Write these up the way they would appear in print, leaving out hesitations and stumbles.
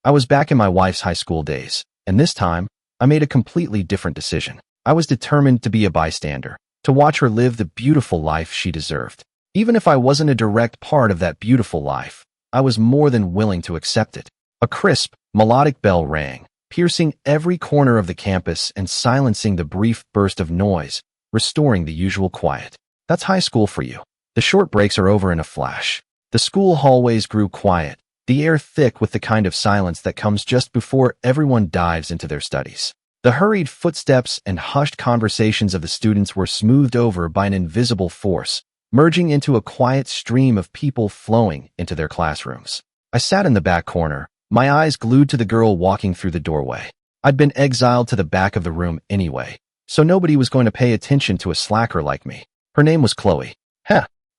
I was back in my wife's high school days, and this time, I made a completely different decision. I was determined to be a bystander, to watch her live the beautiful life she deserved. Even if I wasn't a direct part of that beautiful life, I was more than willing to accept it. A crisp, melodic bell rang, piercing every corner of the campus and silencing the brief burst of noise, restoring the usual quiet. That's high school for you. The short breaks are over in a flash. The school hallways grew quiet, the air thick with the kind of silence that comes just before everyone dives into their studies. The hurried footsteps and hushed conversations of the students were smoothed over by an invisible force, merging into a quiet stream of people flowing into their classrooms. I sat in the back corner, my eyes glued to the girl walking through the doorway. I'd been exiled to the back of the room anyway, so nobody was going to pay attention to a slacker like me. Her name was Chloe.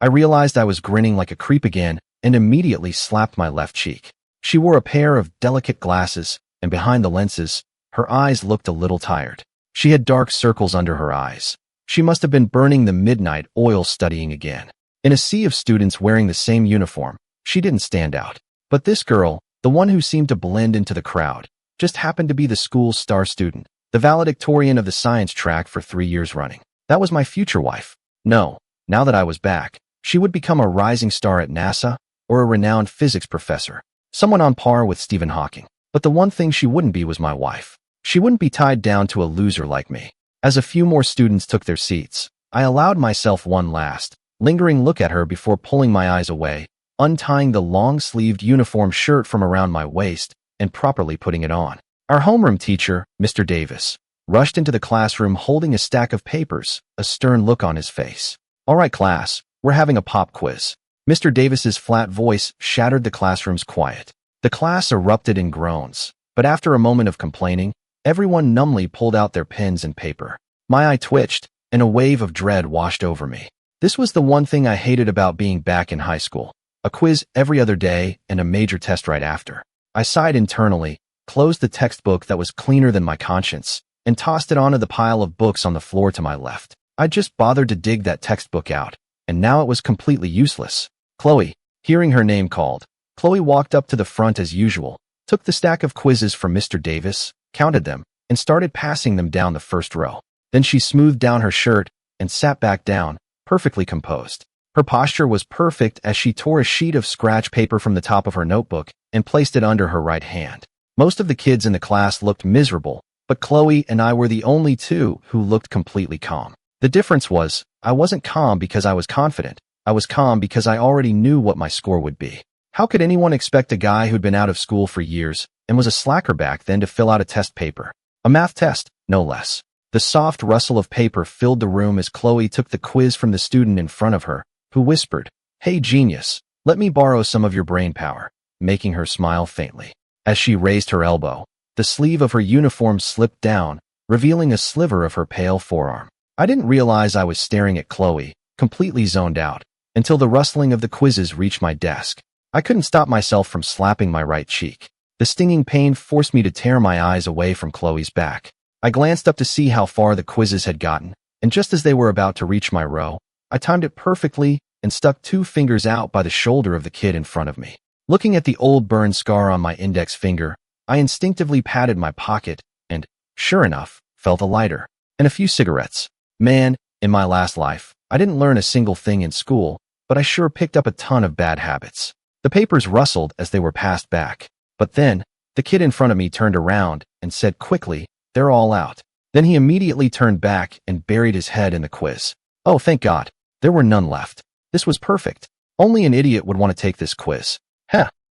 I realized I was grinning like a creep again and immediately slapped my left cheek. She wore a pair of delicate glasses, and behind the lenses, her eyes looked a little tired. She had dark circles under her eyes. She must have been burning the midnight oil studying again. In a sea of students wearing the same uniform, she didn't stand out. But this girl, the one who seemed to blend into the crowd, just happened to be the school's star student, the valedictorian of the science track for 3 years running. That was my future wife. No, now that I was back, she would become a rising star at NASA or a renowned physics professor, someone on par with Stephen Hawking. But the one thing she wouldn't be was my wife. She wouldn't be tied down to a loser like me. As a few more students took their seats, I allowed myself one last, lingering look at her before pulling my eyes away, untying the long-sleeved uniform shirt from around my waist and properly putting it on. Our homeroom teacher, Mr. Davis, rushed into the classroom holding a stack of papers, a stern look on his face. "All right, class, we're having a pop quiz." Mr. Davis's flat voice shattered the classroom's quiet. The class erupted in groans, but after a moment of complaining, everyone numbly pulled out their pens and paper. My eye twitched, and a wave of dread washed over me. This was the one thing I hated about being back in high school. A quiz every other day and a major test right after. I sighed internally, closed the textbook that was cleaner than my conscience, and tossed it onto the pile of books on the floor to my left. I'd just bothered to dig that textbook out, and now it was completely useless. Chloe, hearing her name called, Chloe walked up to the front as usual, took the stack of quizzes from Mr. Davis, counted them, and started passing them down the first row. Then she smoothed down her shirt and sat back down, perfectly composed. Her posture was perfect as she tore a sheet of scratch paper from the top of her notebook and placed it under her right hand. Most of the kids in the class looked miserable, but Chloe and I were the only two who looked completely calm. The difference was, I wasn't calm because I was confident. I was calm because I already knew what my score would be. How could anyone expect a guy who'd been out of school for years and was a slacker back then to fill out a test paper? A math test, no less. The soft rustle of paper filled the room as Chloe took the quiz from the student in front of her, who whispered, "Hey, genius, let me borrow some of your brain power," making her smile faintly. As she raised her elbow, the sleeve of her uniform slipped down, revealing a sliver of her pale forearm. I didn't realize I was staring at Chloe, completely zoned out, until the rustling of the quizzes reached my desk. I couldn't stop myself from slapping my right cheek. The stinging pain forced me to tear my eyes away from Chloe's back. I glanced up to see how far the quizzes had gotten, and just as they were about to reach my row, I timed it perfectly and stuck 2 fingers out by the shoulder of the kid in front of me. Looking at the old burn scar on my index finger, I instinctively patted my pocket and, sure enough, felt a lighter and a few cigarettes. Man, in my last life, I didn't learn a single thing in school, but I sure picked up a ton of bad habits. The papers rustled as they were passed back. But then, the kid in front of me turned around and said quickly, "They're all out." Then he immediately turned back and buried his head in the quiz. Oh, thank God. There were none left. This was perfect. Only an idiot would want to take this quiz.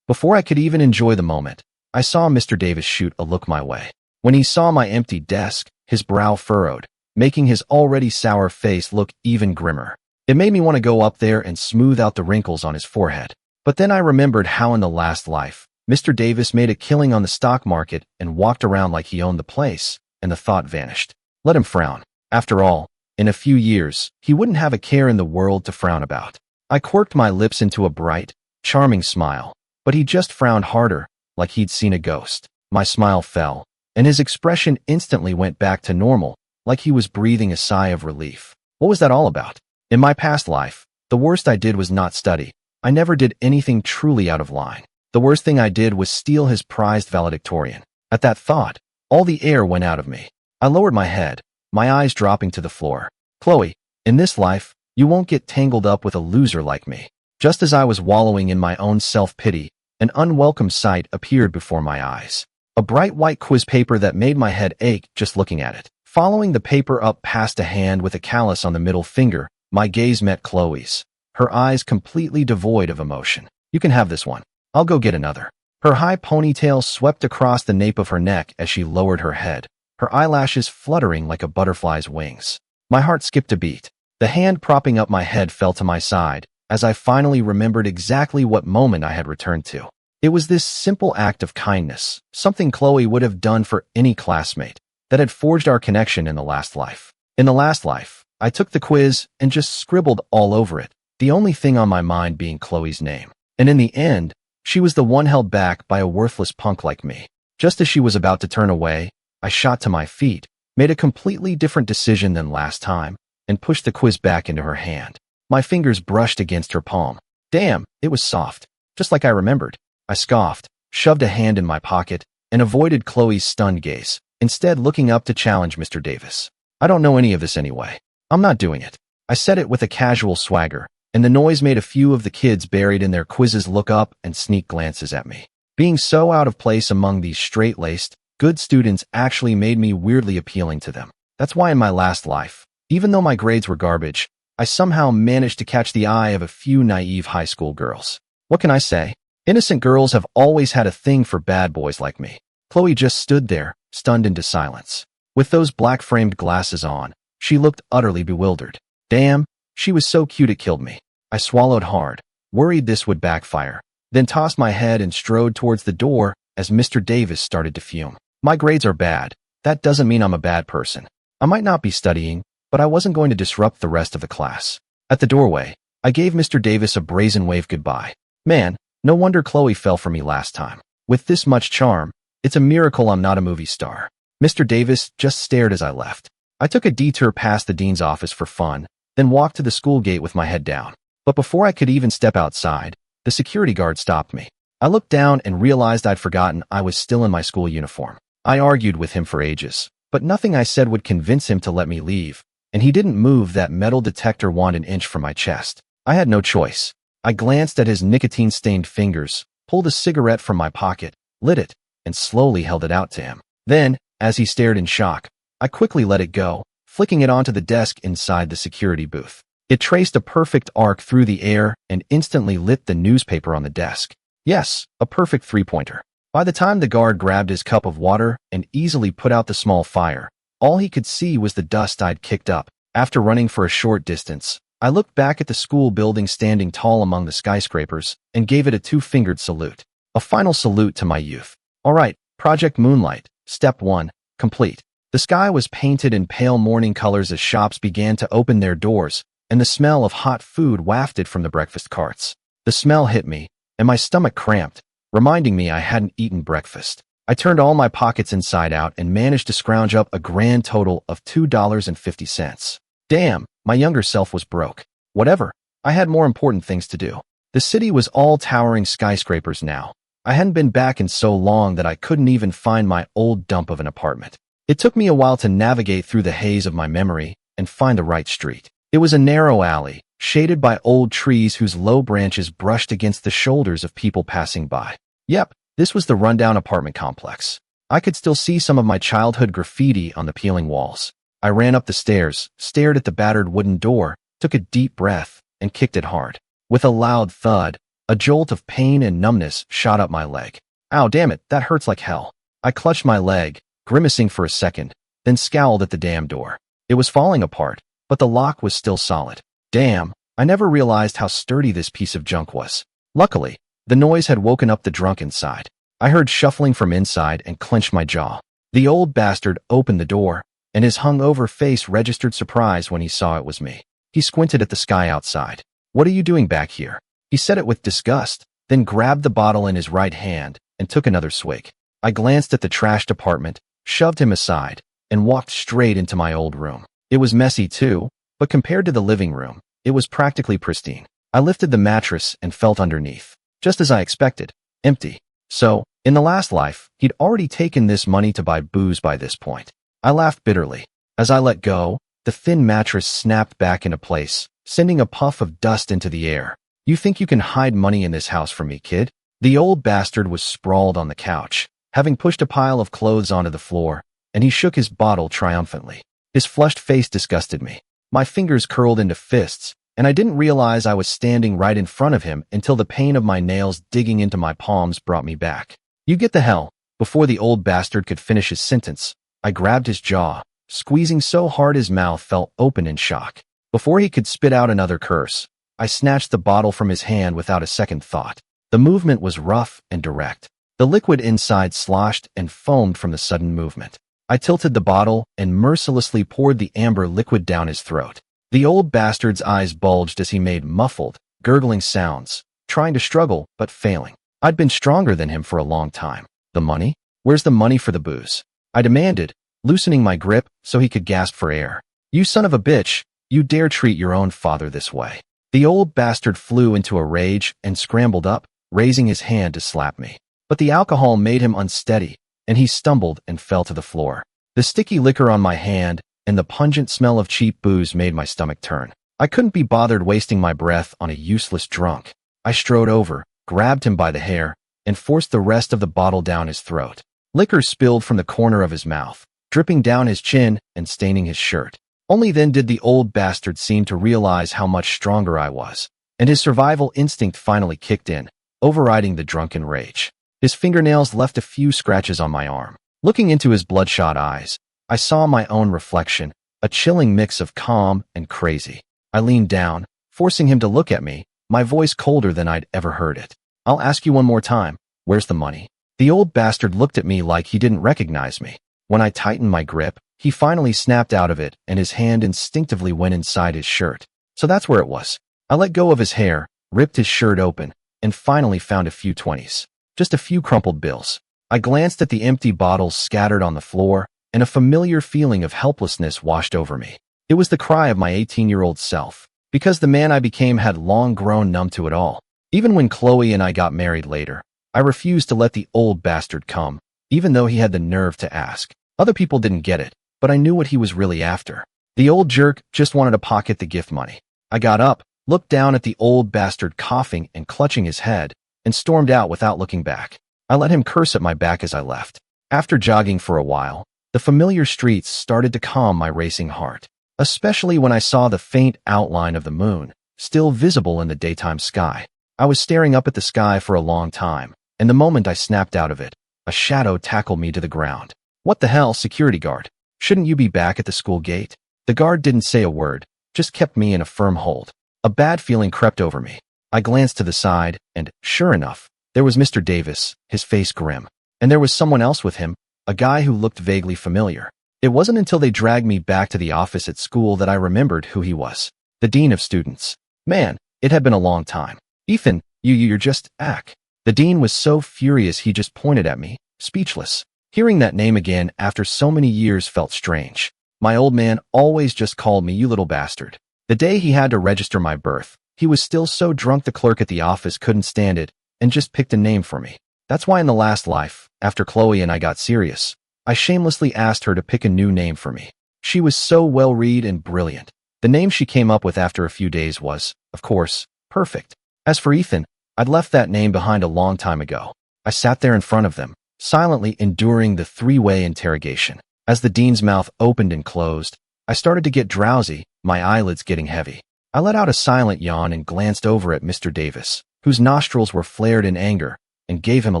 Before I could even enjoy the moment, I saw Mr. Davis shoot a look my way. When he saw my empty desk, his brow furrowed, making his already sour face look even grimmer. It made me want to go up there and smooth out the wrinkles on his forehead. But then I remembered how in the last life, Mr. Davis made a killing on the stock market and walked around like he owned the place, and the thought vanished. Let him frown. After all, in a few years, he wouldn't have a care in the world to frown about. I quirked my lips into a bright, charming smile, but he just frowned harder, like he'd seen a ghost. My smile fell, and his expression instantly went back to normal, like he was breathing a sigh of relief. What was that all about? In my past life, the worst I did was not study. I never did anything truly out of line. The worst thing I did was steal his prized valedictorian. At that thought, all the air went out of me. I lowered my head, my eyes dropping to the floor. Chloe, in this life, you won't get tangled up with a loser like me. Just as I was wallowing in my own self-pity, an unwelcome sight appeared before my eyes. A bright white quiz paper that made my head ache just looking at it. Following the paper up past a hand with a callus on the middle finger, my gaze met Chloe's, her eyes completely devoid of emotion. You can have this one. I'll go get another. Her high ponytail swept across the nape of her neck as she lowered her head, her eyelashes fluttering like a butterfly's wings. My heart skipped a beat. The hand propping up my head fell to my side, as I finally remembered exactly what moment I had returned to. It was this simple act of kindness, something Chloe would have done for any classmate, that had forged our connection in the last life. In the last life, I took the quiz and just scribbled all over it, the only thing on my mind being Chloe's name. And in the end, she was the one held back by a worthless punk like me. Just as she was about to turn away, I shot to my feet, made a completely different decision than last time, and pushed the quiz back into her hand. My fingers brushed against her palm. Damn, it was soft, just like I remembered. I scoffed, shoved a hand in my pocket, and avoided Chloe's stunned gaze, instead looking up to challenge Mr. Davis. I don't know any of this anyway. I'm not doing it. I said it with a casual swagger, and the noise made a few of the kids buried in their quizzes look up and sneak glances at me. Being so out of place among these straight-laced, good students actually made me weirdly appealing to them. That's why in my last life, even though my grades were garbage, I somehow managed to catch the eye of a few naive high school girls. What can I say? Innocent girls have always had a thing for bad boys like me. Chloe just stood there, stunned into silence. With those black-framed glasses on, she looked utterly bewildered. Damn, she was so cute it killed me. I swallowed hard, worried this would backfire, then tossed my head and strode towards the door as Mr. Davis started to fume. My grades are bad. That doesn't mean I'm a bad person. I might not be studying, but I wasn't going to disrupt the rest of the class. At the doorway, I gave Mr. Davis a brazen wave goodbye. Man, no wonder Chloe fell for me last time. With this much charm, it's a miracle I'm not a movie star. Mr. Davis just stared as I left. I took a detour past the dean's office for fun, then walked to the school gate with my head down. But before I could even step outside, the security guard stopped me. I looked down and realized I'd forgotten I was still in my school uniform. I argued with him for ages, but nothing I said would convince him to let me leave, and he didn't move that metal detector wand an inch from my chest. I had no choice. I glanced at his nicotine-stained fingers, pulled a cigarette from my pocket, lit it, and slowly held it out to him. Then, as he stared in shock, I quickly let it go, flicking it onto the desk inside the security booth. It traced a perfect arc through the air and instantly lit the newspaper on the desk. Yes, a perfect three-pointer. By the time the guard grabbed his cup of water and easily put out the small fire, all he could see was the dust I'd kicked up. After running for a short distance, I looked back at the school building standing tall among the skyscrapers and gave it a two-fingered salute. A final salute to my youth. All right, Project Moonlight, Step 1, complete. The sky was painted in pale morning colors as shops began to open their doors, and the smell of hot food wafted from the breakfast carts. The smell hit me, and my stomach cramped, reminding me I hadn't eaten breakfast. I turned all my pockets inside out and managed to scrounge up a grand total of $2.50. Damn, my younger self was broke. Whatever, I had more important things to do. The city was all towering skyscrapers now. I hadn't been back in so long that I couldn't even find my old dump of an apartment. It took me a while to navigate through the haze of my memory and find the right street. It was a narrow alley, shaded by old trees whose low branches brushed against the shoulders of people passing by. Yep, this was the rundown apartment complex. I could still see some of my childhood graffiti on the peeling walls. I ran up the stairs, stared at the battered wooden door, took a deep breath, and kicked it hard. With a loud thud, a jolt of pain and numbness shot up my leg. Ow, damn it, that hurts like hell. I clutched my leg, grimacing for a second, then scowled at the damn door. It was falling apart, but the lock was still solid. Damn, I never realized how sturdy this piece of junk was. Luckily, the noise had woken up the drunk inside. I heard shuffling from inside and clenched my jaw. The old bastard opened the door, and his hung-over face registered surprise when he saw it was me. He squinted at the sky outside. "What are you doing back here?" He said it with disgust, then grabbed the bottle in his right hand and took another swig. I glanced at the trashed apartment, shoved him aside, and walked straight into my old room. It was messy too, but compared to the living room, it was practically pristine. I lifted the mattress and felt underneath. Just as I expected, empty. So, in the last life, he'd already taken this money to buy booze by this point. I laughed bitterly. As I let go, the thin mattress snapped back into place, sending a puff of dust into the air. You think you can hide money in this house from me, kid? The old bastard was sprawled on the couch, having pushed a pile of clothes onto the floor, and he shook his bottle triumphantly. His flushed face disgusted me. My fingers curled into fists, and I didn't realize I was standing right in front of him until the pain of my nails digging into my palms brought me back. You get the hell. Before the old bastard could finish his sentence, I grabbed his jaw, squeezing so hard his mouth fell open in shock. Before he could spit out another curse, I snatched the bottle from his hand without a second thought. The movement was rough and direct. The liquid inside sloshed and foamed from the sudden movement. I tilted the bottle and mercilessly poured the amber liquid down his throat. The old bastard's eyes bulged as he made muffled, gurgling sounds, trying to struggle but failing. I'd been stronger than him for a long time. The money? Where's the money for the booze? I demanded, loosening my grip so he could gasp for air. You son of a bitch, you dare treat your own father this way. The old bastard flew into a rage and scrambled up, raising his hand to slap me. But the alcohol made him unsteady, and he stumbled and fell to the floor. The sticky liquor on my hand and the pungent smell of cheap booze made my stomach turn. I couldn't be bothered wasting my breath on a useless drunk. I strode over, grabbed him by the hair, and forced the rest of the bottle down his throat. Liquor spilled from the corner of his mouth, dripping down his chin and staining his shirt. Only then did the old bastard seem to realize how much stronger I was, and his survival instinct finally kicked in, overriding the drunken rage. His fingernails left a few scratches on my arm. Looking into his bloodshot eyes, I saw my own reflection, a chilling mix of calm and crazy. I leaned down, forcing him to look at me, my voice colder than I'd ever heard it. I'll ask you one more time, where's the money? The old bastard looked at me like he didn't recognize me. When I tightened my grip, he finally snapped out of it and his hand instinctively went inside his shirt. So that's where it was. I let go of his hair, ripped his shirt open, and finally found a few 20s. Just a few crumpled bills. I glanced at the empty bottles scattered on the floor, and a familiar feeling of helplessness washed over me. It was the cry of my 18-year-old self, because the man I became had long grown numb to it all. Even when Chloe and I got married later, I refused to let the old bastard come, even though he had the nerve to ask. Other people didn't get it, but I knew what he was really after. The old jerk just wanted to pocket the gift money. I got up, looked down at the old bastard coughing and clutching his head, and stormed out without looking back. I let him curse at my back as I left. After jogging for a while, the familiar streets started to calm my racing heart, especially when I saw the faint outline of the moon, still visible in the daytime sky. I was staring up at the sky for a long time, and the moment I snapped out of it, a shadow tackled me to the ground. What the hell, security guard? Shouldn't you be back at the school gate? The guard didn't say a word, just kept me in a firm hold. A bad feeling crept over me. I glanced to the side, and, sure enough, there was Mr. Davis, his face grim. And there was someone else with him, a guy who looked vaguely familiar. It wasn't until they dragged me back to the office at school that I remembered who he was. The dean of students. Man, it had been a long time. Ethan, you're just ack. The dean was so furious he just pointed at me, speechless. Hearing that name again after so many years felt strange. My old man always just called me you little bastard. The day he had to register my birth, he was still so drunk the clerk at the office couldn't stand it and just picked a name for me. That's why in the last life, after Chloe and I got serious, I shamelessly asked her to pick a new name for me. She was so well-read and brilliant. The name she came up with after a few days was, of course, perfect. As for Ethan, I'd left that name behind a long time ago. I sat there in front of them, silently enduring the three-way interrogation. As the dean's mouth opened and closed, I started to get drowsy, my eyelids getting heavy. I let out a silent yawn and glanced over at Mr. Davis, whose nostrils were flared in anger, and gave him a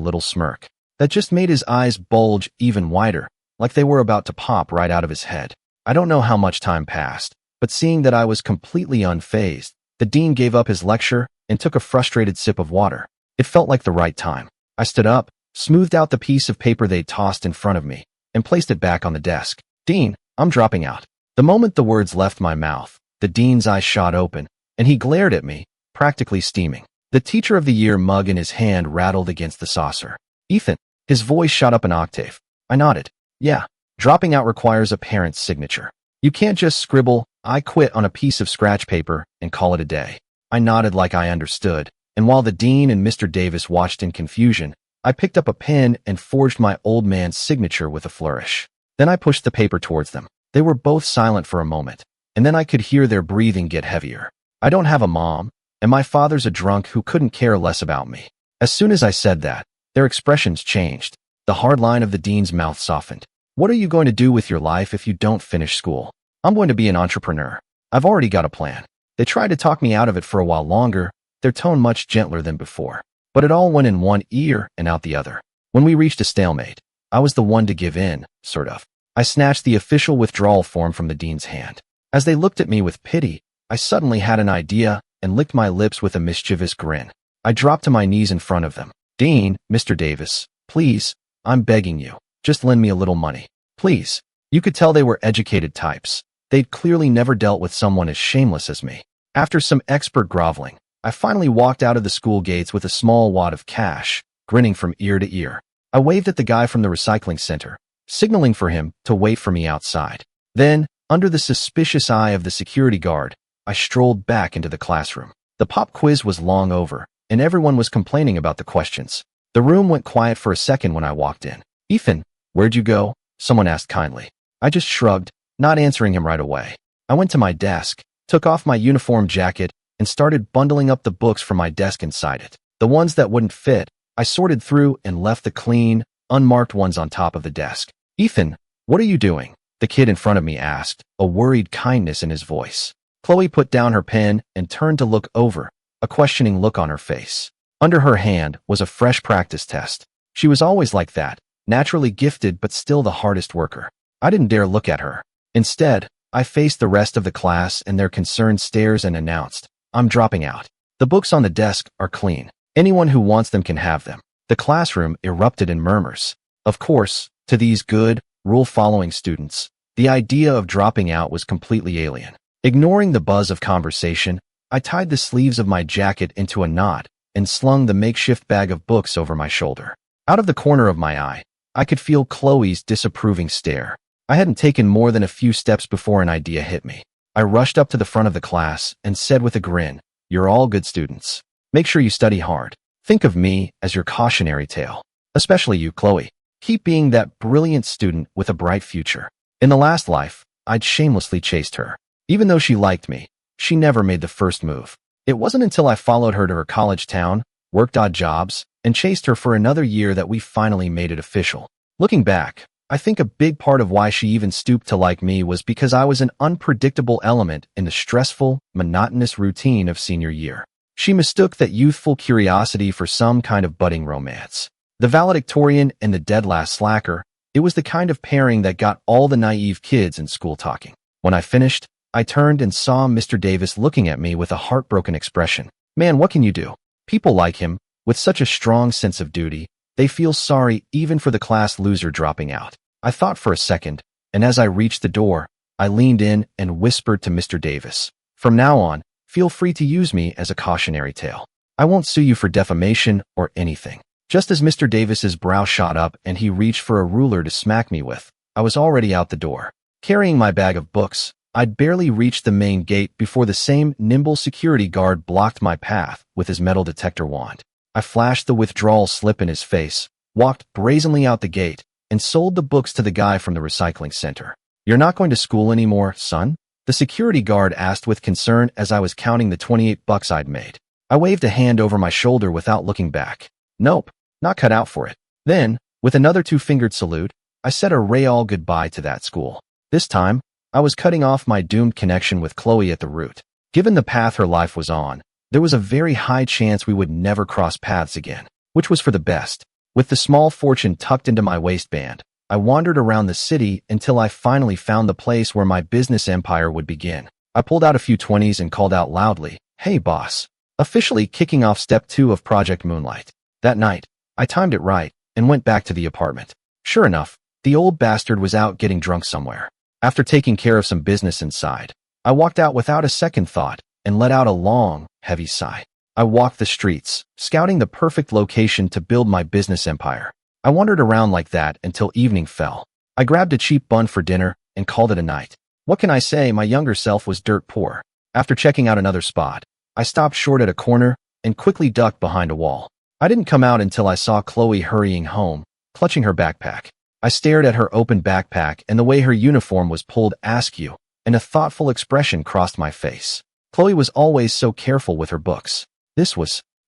little smirk that just made his eyes bulge even wider, like they were about to pop right out of his head. I don't know how much time passed, but seeing that I was completely unfazed, the dean gave up his lecture and took a frustrated sip of water. It felt like the right time. I stood up, smoothed out the piece of paper they'd tossed in front of me, and placed it back on the desk. Dean, I'm dropping out. The moment the words left my mouth, the dean's eyes shot open, and he glared at me, practically steaming. The Teacher of the Year mug in his hand rattled against the saucer. Ethan, his voice shot up an octave. I nodded. Yeah, dropping out requires a parent's signature. You can't just scribble, I quit on a piece of scratch paper and call it a day. I nodded like I understood, and while the dean and Mr. Davis watched in confusion, I picked up a pen and forged my old man's signature with a flourish. Then I pushed the paper towards them. They were both silent for a moment, and then I could hear their breathing get heavier. I don't have a mom, and my father's a drunk who couldn't care less about me. As soon as I said that, their expressions changed. The hard line of the dean's mouth softened. What are you going to do with your life if you don't finish school? I'm going to be an entrepreneur. I've already got a plan. They tried to talk me out of it for a while longer, their tone much gentler than before. But it all went in one ear and out the other. When we reached a stalemate, I was the one to give in, sort of. I snatched the official withdrawal form from the dean's hand. As they looked at me with pity, I suddenly had an idea and licked my lips with a mischievous grin. I dropped to my knees in front of them. Dean, Mr. Davis, please, I'm begging you, just lend me a little money. Please. You could tell they were educated types. They'd clearly never dealt with someone as shameless as me. After some expert groveling, I finally walked out of the school gates with a small wad of cash, grinning from ear to ear. I waved at the guy from the recycling center, signaling for him to wait for me outside. Then, under the suspicious eye of the security guard, I strolled back into the classroom. The pop quiz was long over, and everyone was complaining about the questions. The room went quiet for a second when I walked in. Ethan, where'd you go? Someone asked kindly. I just shrugged, not answering him right away. I went to my desk, took off my uniform jacket, and started bundling up the books from my desk inside it. The ones that wouldn't fit, I sorted through and left the clean, unmarked ones on top of the desk. Ethan, what are you doing? The kid in front of me asked, a worried kindness in his voice. Chloe put down her pen and turned to look over, a questioning look on her face. Under her hand was a fresh practice test. She was always like that, naturally gifted but still the hardest worker. I didn't dare look at her. Instead, I faced the rest of the class and their concerned stares and announced, I'm dropping out. The books on the desk are clean. Anyone who wants them can have them. The classroom erupted in murmurs. Of course, to these good, rule-following students, the idea of dropping out was completely alien. Ignoring the buzz of conversation, I tied the sleeves of my jacket into a knot and slung the makeshift bag of books over my shoulder. Out of the corner of my eye, I could feel Chloe's disapproving stare. I hadn't taken more than a few steps before an idea hit me. I rushed up to the front of the class and said with a grin, You're all good students. Make sure you study hard. Think of me as your cautionary tale. Especially you, Chloe. Keep being that brilliant student with a bright future. In the last life, I'd shamelessly chased her. Even though she liked me, she never made the first move. It wasn't until I followed her to her college town, worked odd jobs, and chased her for another year that we finally made it official. Looking back, I think a big part of why she even stooped to like me was because I was an unpredictable element in the stressful, monotonous routine of senior year. She mistook that youthful curiosity for some kind of budding romance. The valedictorian and the dead last slacker, it was the kind of pairing that got all the naive kids in school talking. When I finished, I turned and saw Mr. Davis looking at me with a heartbroken expression. Man, what can you do? People like him, with such a strong sense of duty, they feel sorry even for the class loser dropping out. I thought for a second, and as I reached the door, I leaned in and whispered to Mr. Davis, From now on, feel free to use me as a cautionary tale. I won't sue you for defamation or anything. Just as Mr. Davis's brow shot up and he reached for a ruler to smack me with, I was already out the door. Carrying my bag of books, I'd barely reached the main gate before the same nimble security guard blocked my path with his metal detector wand. I flashed the withdrawal slip in his face, walked brazenly out the gate, and sold the books to the guy from the recycling center. You're not going to school anymore, son? The security guard asked with concern as I was counting the $28 I'd made. I waved a hand over my shoulder without looking back. Nope, not cut out for it. Then, with another two-fingered salute, I said a real goodbye to that school. This time, I was cutting off my doomed connection with Chloe at the root. Given the path her life was on, there was a very high chance we would never cross paths again, which was for the best. With the small fortune tucked into my waistband, I wandered around the city until I finally found the place where my business empire would begin. I pulled out a few 20s and called out loudly, Hey boss, officially kicking off step 2 of Project Moonlight. That night, I timed it right and went back to the apartment. Sure enough, the old bastard was out getting drunk somewhere. After taking care of some business inside, I walked out without a second thought and let out a long, heavy sigh. I walked the streets, scouting the perfect location to build my business empire. I wandered around like that until evening fell. I grabbed a cheap bun for dinner and called it a night. What can I say, my younger self was dirt poor. After checking out another spot, I stopped short at a corner and quickly ducked behind a wall. I didn't come out until I saw Chloe hurrying home, clutching her backpack. I stared at her open backpack and the way her uniform was pulled askew, and a thoughtful expression crossed my face. Chloe was always so careful with her books.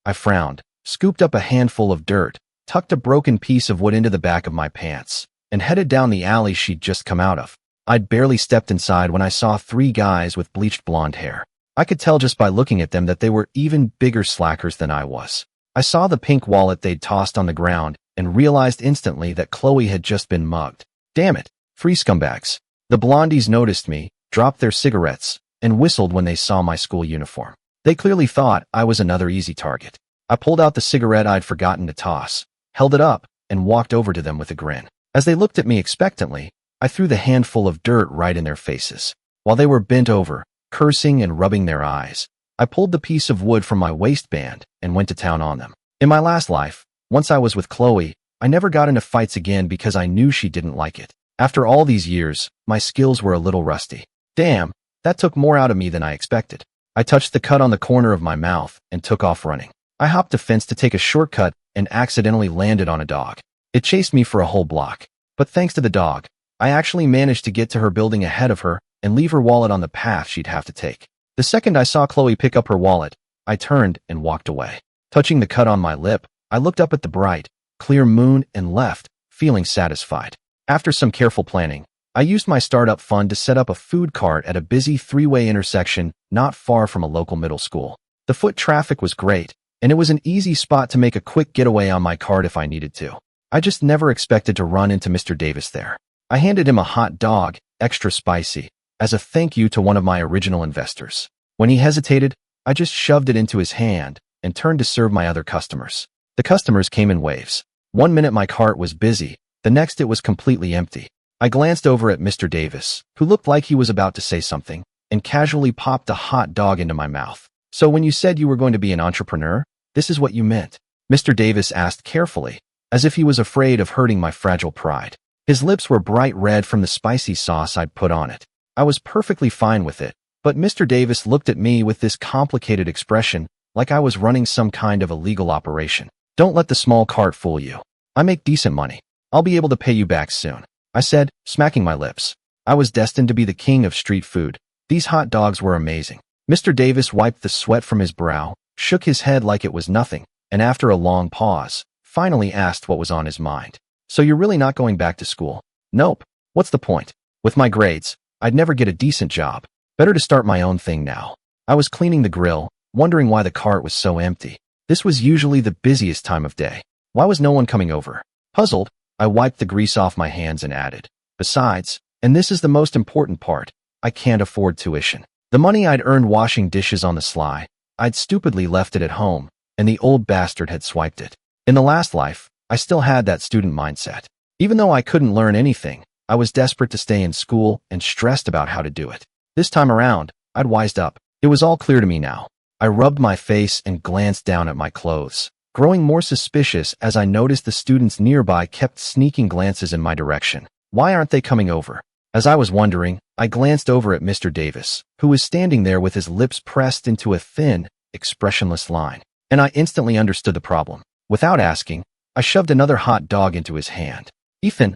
I frowned, scooped up a handful of dirt, tucked a broken piece of wood into the back of my pants, and headed down the alley she'd just come out of. I'd barely stepped inside when I saw 3 guys with bleached blonde hair. I could tell just by looking at them that they were even bigger slackers than I was. I saw the pink wallet they'd tossed on the ground and realized instantly that Chloe had just been mugged. Damn it, 3 scumbags. The blondies noticed me, dropped their cigarettes, and whistled when they saw my school uniform. They clearly thought I was another easy target. I pulled out the cigarette I'd forgotten to toss, held it up, and walked over to them with a grin. As they looked at me expectantly, I threw the handful of dirt right in their faces. While they were bent over, cursing and rubbing their eyes, I pulled the piece of wood from my waistband and went to town on them. In my last life, once I was with Chloe, I never got into fights again because I knew she didn't like it. After all these years, my skills were a little rusty. Damn, that took more out of me than I expected. I touched the cut on the corner of my mouth and took off running. I hopped a fence to take a shortcut and accidentally landed on a dog. It chased me for a whole block. But thanks to the dog, I actually managed to get to her building ahead of her and leave her wallet on the path she'd have to take. The second I saw Chloe pick up her wallet, I turned and walked away. Touching the cut on my lip, I looked up at the bright, clear moon and left, feeling satisfied. After some careful planning, I used my startup fund to set up a food cart at a busy 3-way intersection not far from a local middle school. The foot traffic was great, and it was an easy spot to make a quick getaway on my cart if I needed to. I just never expected to run into Mr. Davis there. I handed him a hot dog, extra spicy, as a thank you to one of my original investors. When he hesitated, I just shoved it into his hand and turned to serve my other customers. The customers came in waves. One minute my cart was busy, the next it was completely empty. I glanced over at Mr. Davis, who looked like he was about to say something, and casually popped a hot dog into my mouth. So when you said you were going to be an entrepreneur, this is what you meant? Mr. Davis asked carefully, as if he was afraid of hurting my fragile pride. His lips were bright red from the spicy sauce I'd put on it. I was perfectly fine with it, but Mr. Davis looked at me with this complicated expression, like I was running some kind of illegal operation. Don't let the small cart fool you. I make decent money. I'll be able to pay you back soon, I said, smacking my lips. I was destined to be the king of street food. These hot dogs were amazing. Mr. Davis wiped the sweat from his brow, shook his head like it was nothing, and after a long pause, finally asked what was on his mind. So you're really not going back to school? Nope. What's the point? With my grades, I'd never get a decent job. Better to start my own thing now. I was cleaning the grill, wondering why the cart was so empty. This was usually the busiest time of day. Why was no one coming over? Puzzled, I wiped the grease off my hands and added, besides, and this is the most important part, I can't afford tuition. The money I'd earned washing dishes on the sly, I'd stupidly left it at home, and the old bastard had swiped it. In the last life, I still had that student mindset. Even though I couldn't learn anything, I was desperate to stay in school and stressed about how to do it. This time around, I'd wised up. It was all clear to me now. I rubbed my face and glanced down at my clothes, growing more suspicious as I noticed the students nearby kept sneaking glances in my direction. Why aren't they coming over? As I was wondering, I glanced over at Mr. Davis, who was standing there with his lips pressed into a thin, expressionless line. And I instantly understood the problem. Without asking, I shoved another hot dog into his hand. Ethan,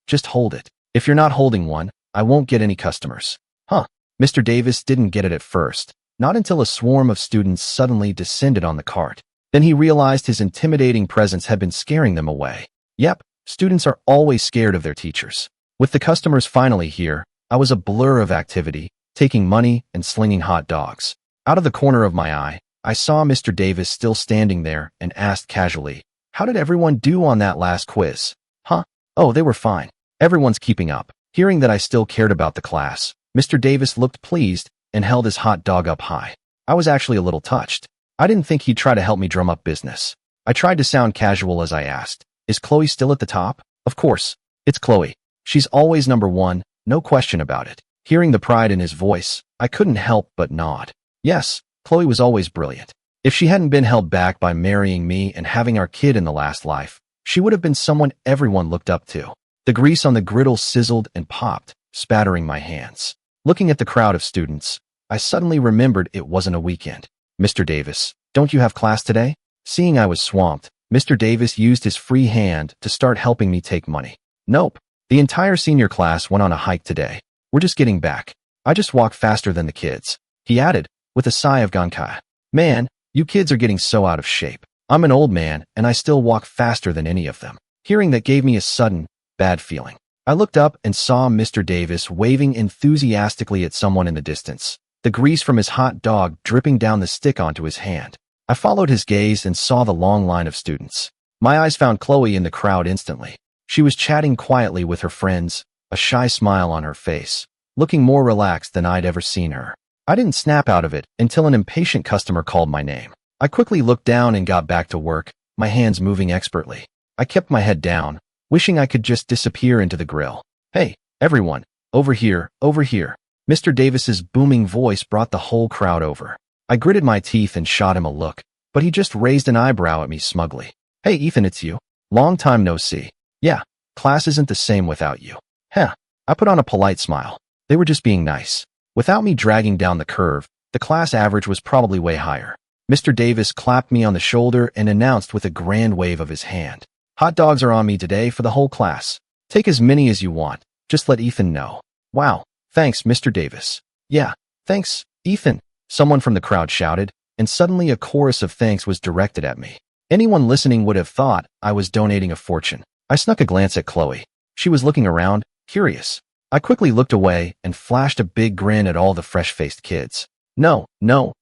just hold it. If you're not holding one, I won't get any customers. Huh. Mr. Davis didn't get it at first, not until a swarm of students suddenly descended on the cart. Then he realized his intimidating presence had been scaring them away. Yep, students are always scared of their teachers. With the customers finally here, I was a blur of activity, taking money and slinging hot dogs. Out of the corner of my eye, I saw Mr. Davis still standing there and asked casually, how did everyone do on that last quiz? Huh? Oh, they were fine. Everyone's keeping up. Hearing that I still cared about the class, Mr. Davis looked pleased and held his hot dog up high. I was actually a little touched. I didn't think he'd try to help me drum up business. I tried to sound casual as I asked, is Chloe still at the top? Of course. It's Chloe. She's always number one, no question about it. Hearing the pride in his voice, I couldn't help but nod. Yes, Chloe was always brilliant. If she hadn't been held back by marrying me and having our kid in the last life, she would have been someone everyone looked up to. The grease on the griddle sizzled and popped, spattering my hands. Looking at the crowd of students, I suddenly remembered it wasn't a weekend. Mr. Davis, Don't you have class today? Seeing I was swamped, Mr. Davis used his free hand to start helping me take money. Nope. The entire senior class went on a hike today. We're just getting back. I just walk faster than the kids. He added, with a sigh of Gankai. Man, you kids are getting so out of shape. I'm an old man, and I still walk faster than any of them. Hearing that gave me a sudden, bad feeling. I looked up and saw Mr. Davis waving enthusiastically at someone in the distance, the grease from his hot dog dripping down the stick onto his hand. I followed his gaze and saw the long line of students. My eyes found Chloe in the crowd instantly. She was chatting quietly with her friends, a shy smile on her face, looking more relaxed than I'd ever seen her. I didn't snap out of it until an impatient customer called my name. I quickly looked down and got back to work, my hands moving expertly. I kept my head down, wishing I could just disappear into the grill. Hey, everyone, over here, over here. Mr. Davis's booming voice brought the whole crowd over. I gritted my teeth and shot him a look, but he just raised an eyebrow at me smugly. Hey, Ethan, it's you. Long time no see. Yeah, class isn't the same without you. Heh. I put on a polite smile. They were just being nice. Without me dragging down the curve, the class average was probably way higher. Mr. Davis clapped me on the shoulder and announced with a grand wave of his hand. Hot dogs are on me today for the whole class. Take as many as you want. Just let Ethan know. Wow. Thanks, Mr. Davis. Yeah, thanks, Ethan. Someone from the crowd shouted, and suddenly a chorus of thanks was directed at me. Anyone listening would have thought I was donating a fortune. I snuck a glance at Chloe. She was looking around, curious. I quickly looked away and flashed a big grin at all the fresh-faced kids. No,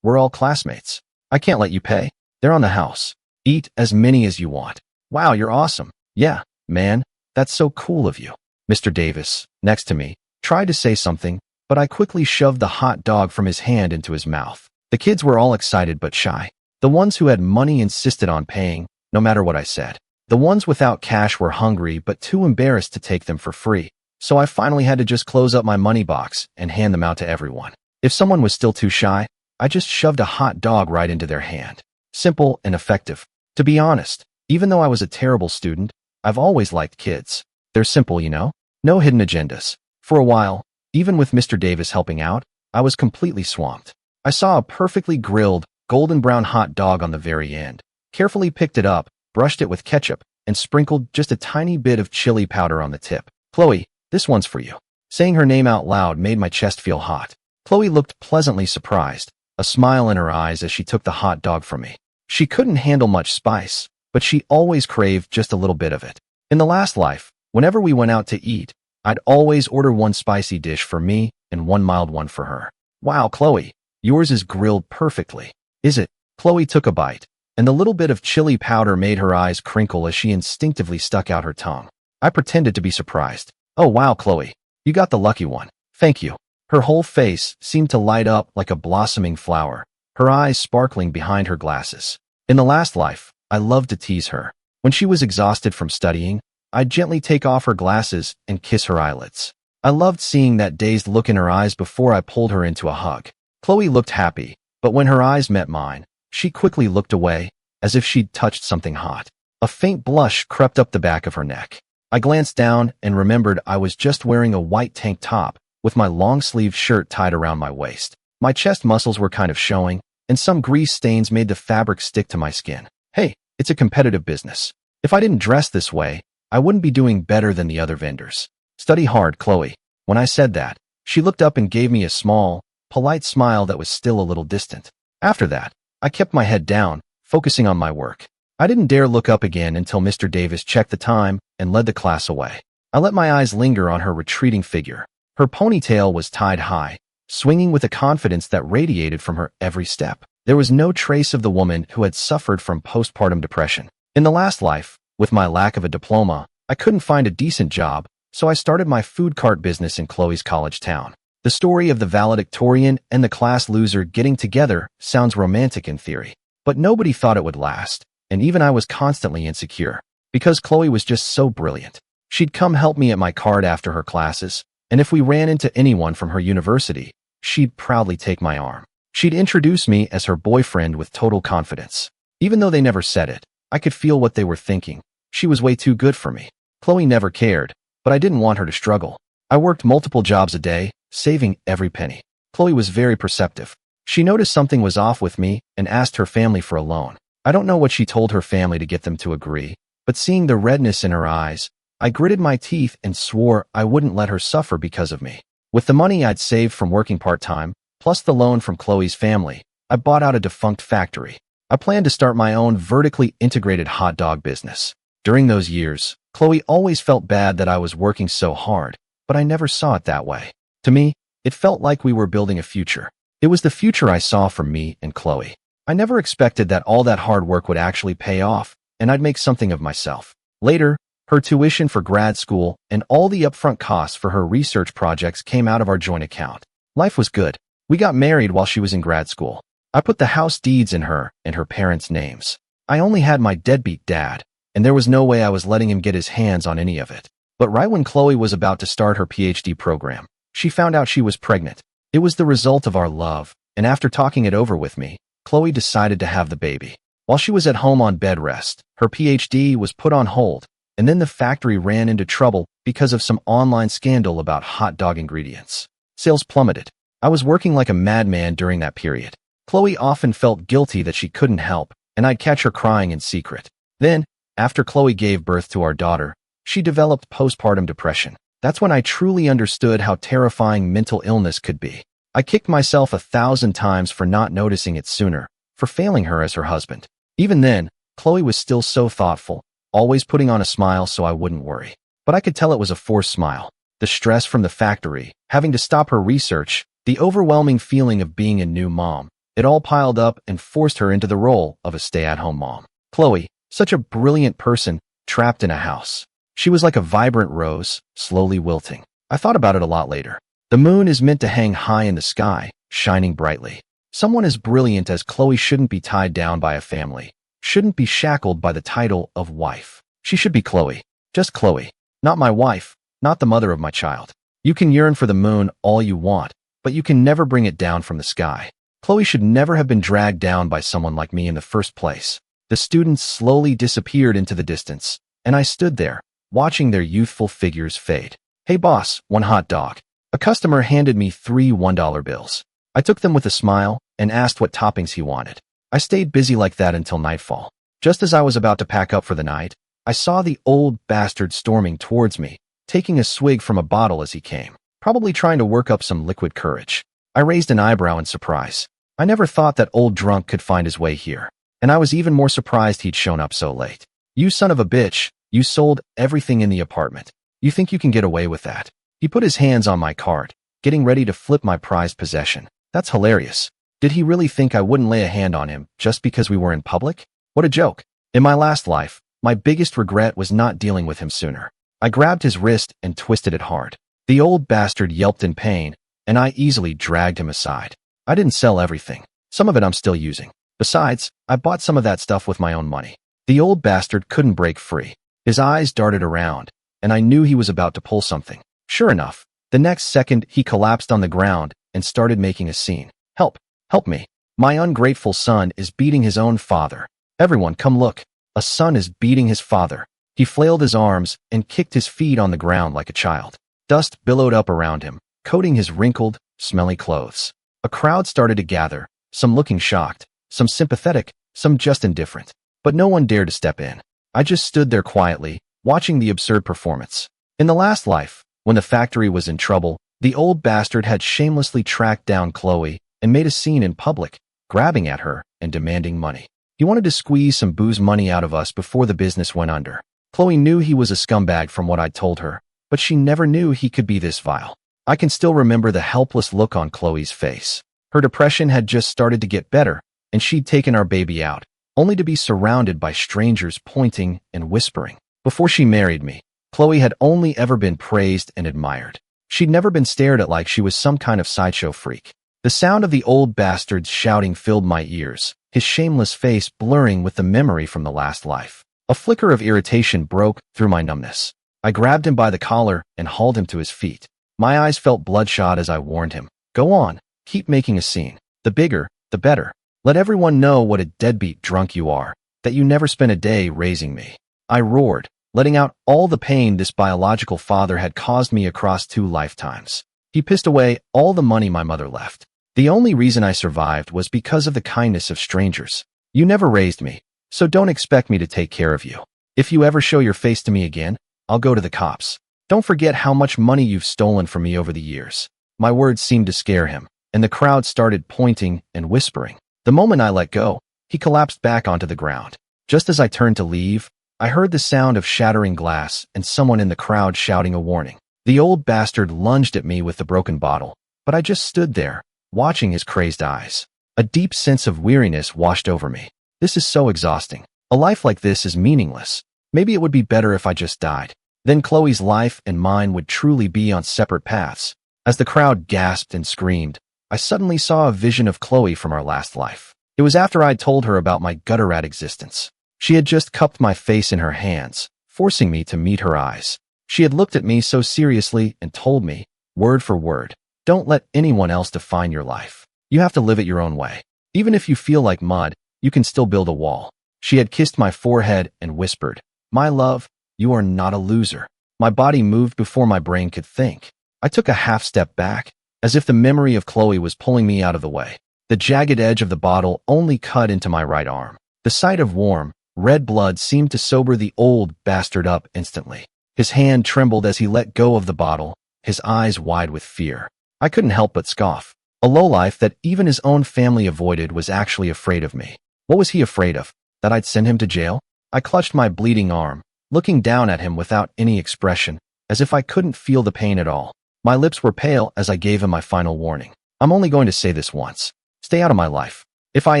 we're all classmates. I can't let you pay. They're on the house. Eat as many as you want. Wow, you're awesome. Yeah, man, that's so cool of you. Mr. Davis, next to me, tried to say something, but I quickly shoved the hot dog from his hand into his mouth. The kids were all excited but shy. The ones who had money insisted on paying, no matter what I said. The ones without cash were hungry but too embarrassed to take them for free. So I finally had to just close up my money box and hand them out to everyone. If someone was still too shy, I just shoved a hot dog right into their hand. Simple and effective. To be honest, even though I was a terrible student, I've always liked kids. They're simple, you know? No hidden agendas. For a while, even with Mr. Davis helping out, I was completely swamped. I saw a perfectly grilled, golden brown hot dog on the very end, carefully picked it up, brushed it with ketchup, and sprinkled just a tiny bit of chili powder on the tip. Chloe, this one's for you. Saying her name out loud made my chest feel hot. Chloe looked pleasantly surprised, a smile in her eyes as she took the hot dog from me. She couldn't handle much spice, but she always craved just a little bit of it. In the last life, whenever we went out to eat, I'd always order one spicy dish for me and one mild one for her. Wow, Chloe, yours is grilled perfectly. Is it? Chloe took a bite, and the little bit of chili powder made her eyes crinkle as she instinctively stuck out her tongue. I pretended to be surprised. Oh wow, Chloe, you got the lucky one. Thank you. Her whole face seemed to light up like a blossoming flower, her eyes sparkling behind her glasses. In the last life, I loved to tease her. When she was exhausted from studying, I'd gently take off her glasses and kiss her eyelids. I loved seeing that dazed look in her eyes before I pulled her into a hug. Chloe looked happy, but when her eyes met mine, she quickly looked away, as if she'd touched something hot. A faint blush crept up the back of her neck. I glanced down and remembered I was just wearing a white tank top with my long-sleeved shirt tied around my waist. My chest muscles were kind of showing, and some grease stains made the fabric stick to my skin. Hey, it's a competitive business. If I didn't dress this way, I wouldn't be doing better than the other vendors. Study hard, Chloe. When I said that, she looked up and gave me a small, polite smile that was still a little distant. After that, I kept my head down, focusing on my work. I didn't dare look up again until Mr. Davis checked the time and led the class away. I let my eyes linger on her retreating figure. Her ponytail was tied high, swinging with a confidence that radiated from her every step. There was no trace of the woman who had suffered from postpartum depression. In the last life, with my lack of a diploma, I couldn't find a decent job, so I started my food cart business in Chloe's college town. The story of the valedictorian and the class loser getting together sounds romantic in theory, but nobody thought it would last, and even I was constantly insecure, because Chloe was just so brilliant. She'd come help me at my cart after her classes, and if we ran into anyone from her university, she'd proudly take my arm. She'd introduce me as her boyfriend with total confidence. Even though they never said it, I could feel what they were thinking. She was way too good for me. Chloe never cared, but I didn't want her to struggle. I worked multiple jobs a day, saving every penny. Chloe was very perceptive. She noticed something was off with me and asked her family for a loan. I don't know what she told her family to get them to agree, but seeing the redness in her eyes, I gritted my teeth and swore I wouldn't let her suffer because of me. With the money I'd saved from working part-time, plus the loan from Chloe's family, I bought out a defunct factory. I planned to start my own vertically integrated hot dog business. During those years, Chloe always felt bad that I was working so hard, but I never saw it that way. To me, it felt like we were building a future. It was the future I saw for me and Chloe. I never expected that all that hard work would actually pay off, and I'd make something of myself. Later, her tuition for grad school and all the upfront costs for her research projects came out of our joint account. Life was good. We got married while she was in grad school. I put the house deeds in her and her parents' names. I only had my deadbeat dad, and there was no way I was letting him get his hands on any of it. But right when Chloe was about to start her PhD program, she found out she was pregnant. It was the result of our love, and after talking it over with me, Chloe decided to have the baby. While she was at home on bed rest, her PhD was put on hold, and then the factory ran into trouble because of some online scandal about hot dog ingredients. Sales plummeted. I was working like a madman during that period. Chloe often felt guilty that she couldn't help, and I'd catch her crying in secret. Then, after Chloe gave birth to our daughter, she developed postpartum depression. That's when I truly understood how terrifying mental illness could be. I kicked myself 1,000 times for not noticing it sooner, for failing her as her husband. Even then, Chloe was still so thoughtful, always putting on a smile so I wouldn't worry. But I could tell it was a forced smile. The stress from the factory, having to stop her research, the overwhelming feeling of being a new mom, it all piled up and forced her into the role of a stay-at-home mom. Chloe, such a brilliant person, trapped in a house. She was like a vibrant rose, slowly wilting. I thought about it a lot later. The moon is meant to hang high in the sky, shining brightly. Someone as brilliant as Chloe shouldn't be tied down by a family, shouldn't be shackled by the title of wife. She should be Chloe. Just Chloe. Not my wife, not the mother of my child. You can yearn for the moon all you want, but you can never bring it down from the sky. Chloe should never have been dragged down by someone like me in the first place. The students slowly disappeared into the distance, and I stood there, watching their youthful figures fade. Hey boss, one hot dog. A customer handed me 3 $1 bills. I took them with a smile and asked what toppings he wanted. I stayed busy like that until nightfall. Just as I was about to pack up for the night, I saw the old bastard storming towards me, taking a swig from a bottle as he came, probably trying to work up some liquid courage. I raised an eyebrow in surprise. I never thought that old drunk could find his way here, and I was even more surprised he'd shown up so late. You son of a bitch. You sold everything in the apartment. You think you can get away with that? He put his hands on my card, getting ready to flip my prized possession. That's hilarious. Did he really think I wouldn't lay a hand on him just because we were in public? What a joke. In my last life, my biggest regret was not dealing with him sooner. I grabbed his wrist and twisted it hard. The old bastard yelped in pain, and I easily dragged him aside. I didn't sell everything. Some of it I'm still using. Besides, I bought some of that stuff with my own money. The old bastard couldn't break free. His eyes darted around, and I knew he was about to pull something. Sure enough, the next second he collapsed on the ground and started making a scene. Help! Help me! My ungrateful son is beating his own father. Everyone, come look. A son is beating his father. He flailed his arms and kicked his feet on the ground like a child. Dust billowed up around him, coating his wrinkled, smelly clothes. A crowd started to gather, some looking shocked, some sympathetic, some just indifferent. But no one dared to step in. I just stood there quietly, watching the absurd performance. In the last life, when the factory was in trouble, the old bastard had shamelessly tracked down Chloe and made a scene in public, grabbing at her and demanding money. He wanted to squeeze some booze money out of us before the business went under. Chloe knew he was a scumbag from what I'd told her, but she never knew he could be this vile. I can still remember the helpless look on Chloe's face. Her depression had just started to get better, and she'd taken our baby out, only to be surrounded by strangers pointing and whispering. Before she married me, Chloe had only ever been praised and admired. She'd never been stared at like she was some kind of sideshow freak. The sound of the old bastard's shouting filled my ears, his shameless face blurring with the memory from the last life. A flicker of irritation broke through my numbness. I grabbed him by the collar and hauled him to his feet. My eyes felt bloodshot as I warned him. Go on, keep making a scene. The bigger, the better. Let everyone know what a deadbeat drunk you are, that you never spent a day raising me. I roared, letting out all the pain this biological father had caused me across 2 lifetimes. He pissed away all the money my mother left. The only reason I survived was because of the kindness of strangers. You never raised me, so don't expect me to take care of you. If you ever show your face to me again, I'll go to the cops. Don't forget how much money you've stolen from me over the years." My words seemed to scare him, and the crowd started pointing and whispering. The moment I let go, he collapsed back onto the ground. Just as I turned to leave, I heard the sound of shattering glass and someone in the crowd shouting a warning. The old bastard lunged at me with the broken bottle, but I just stood there, watching his crazed eyes. A deep sense of weariness washed over me. This is so exhausting. A life like this is meaningless. Maybe it would be better if I just died. Then Chloe's life and mine would truly be on separate paths. As the crowd gasped and screamed, I suddenly saw a vision of Chloe from our last life. It was after I'd told her about my gutter rat existence. She had just cupped my face in her hands, forcing me to meet her eyes. She had looked at me so seriously and told me, word for word, "Don't let anyone else define your life. You have to live it your own way. Even if you feel like mud, you can still build a wall." She had kissed my forehead and whispered, "My love, you are not a loser." My body moved before my brain could think. I took a half step back, as if the memory of Chloe was pulling me out of the way. The jagged edge of the bottle only cut into my right arm. The sight of warm, red blood seemed to sober the old bastard up instantly. His hand trembled as he let go of the bottle, his eyes wide with fear. I couldn't help but scoff. A lowlife that even his own family avoided was actually afraid of me. What was he afraid of? That I'd send him to jail? I clutched my bleeding arm, looking down at him without any expression, as if I couldn't feel the pain at all. My lips were pale as I gave him my final warning. "I'm only going to say this once. Stay out of my life. If I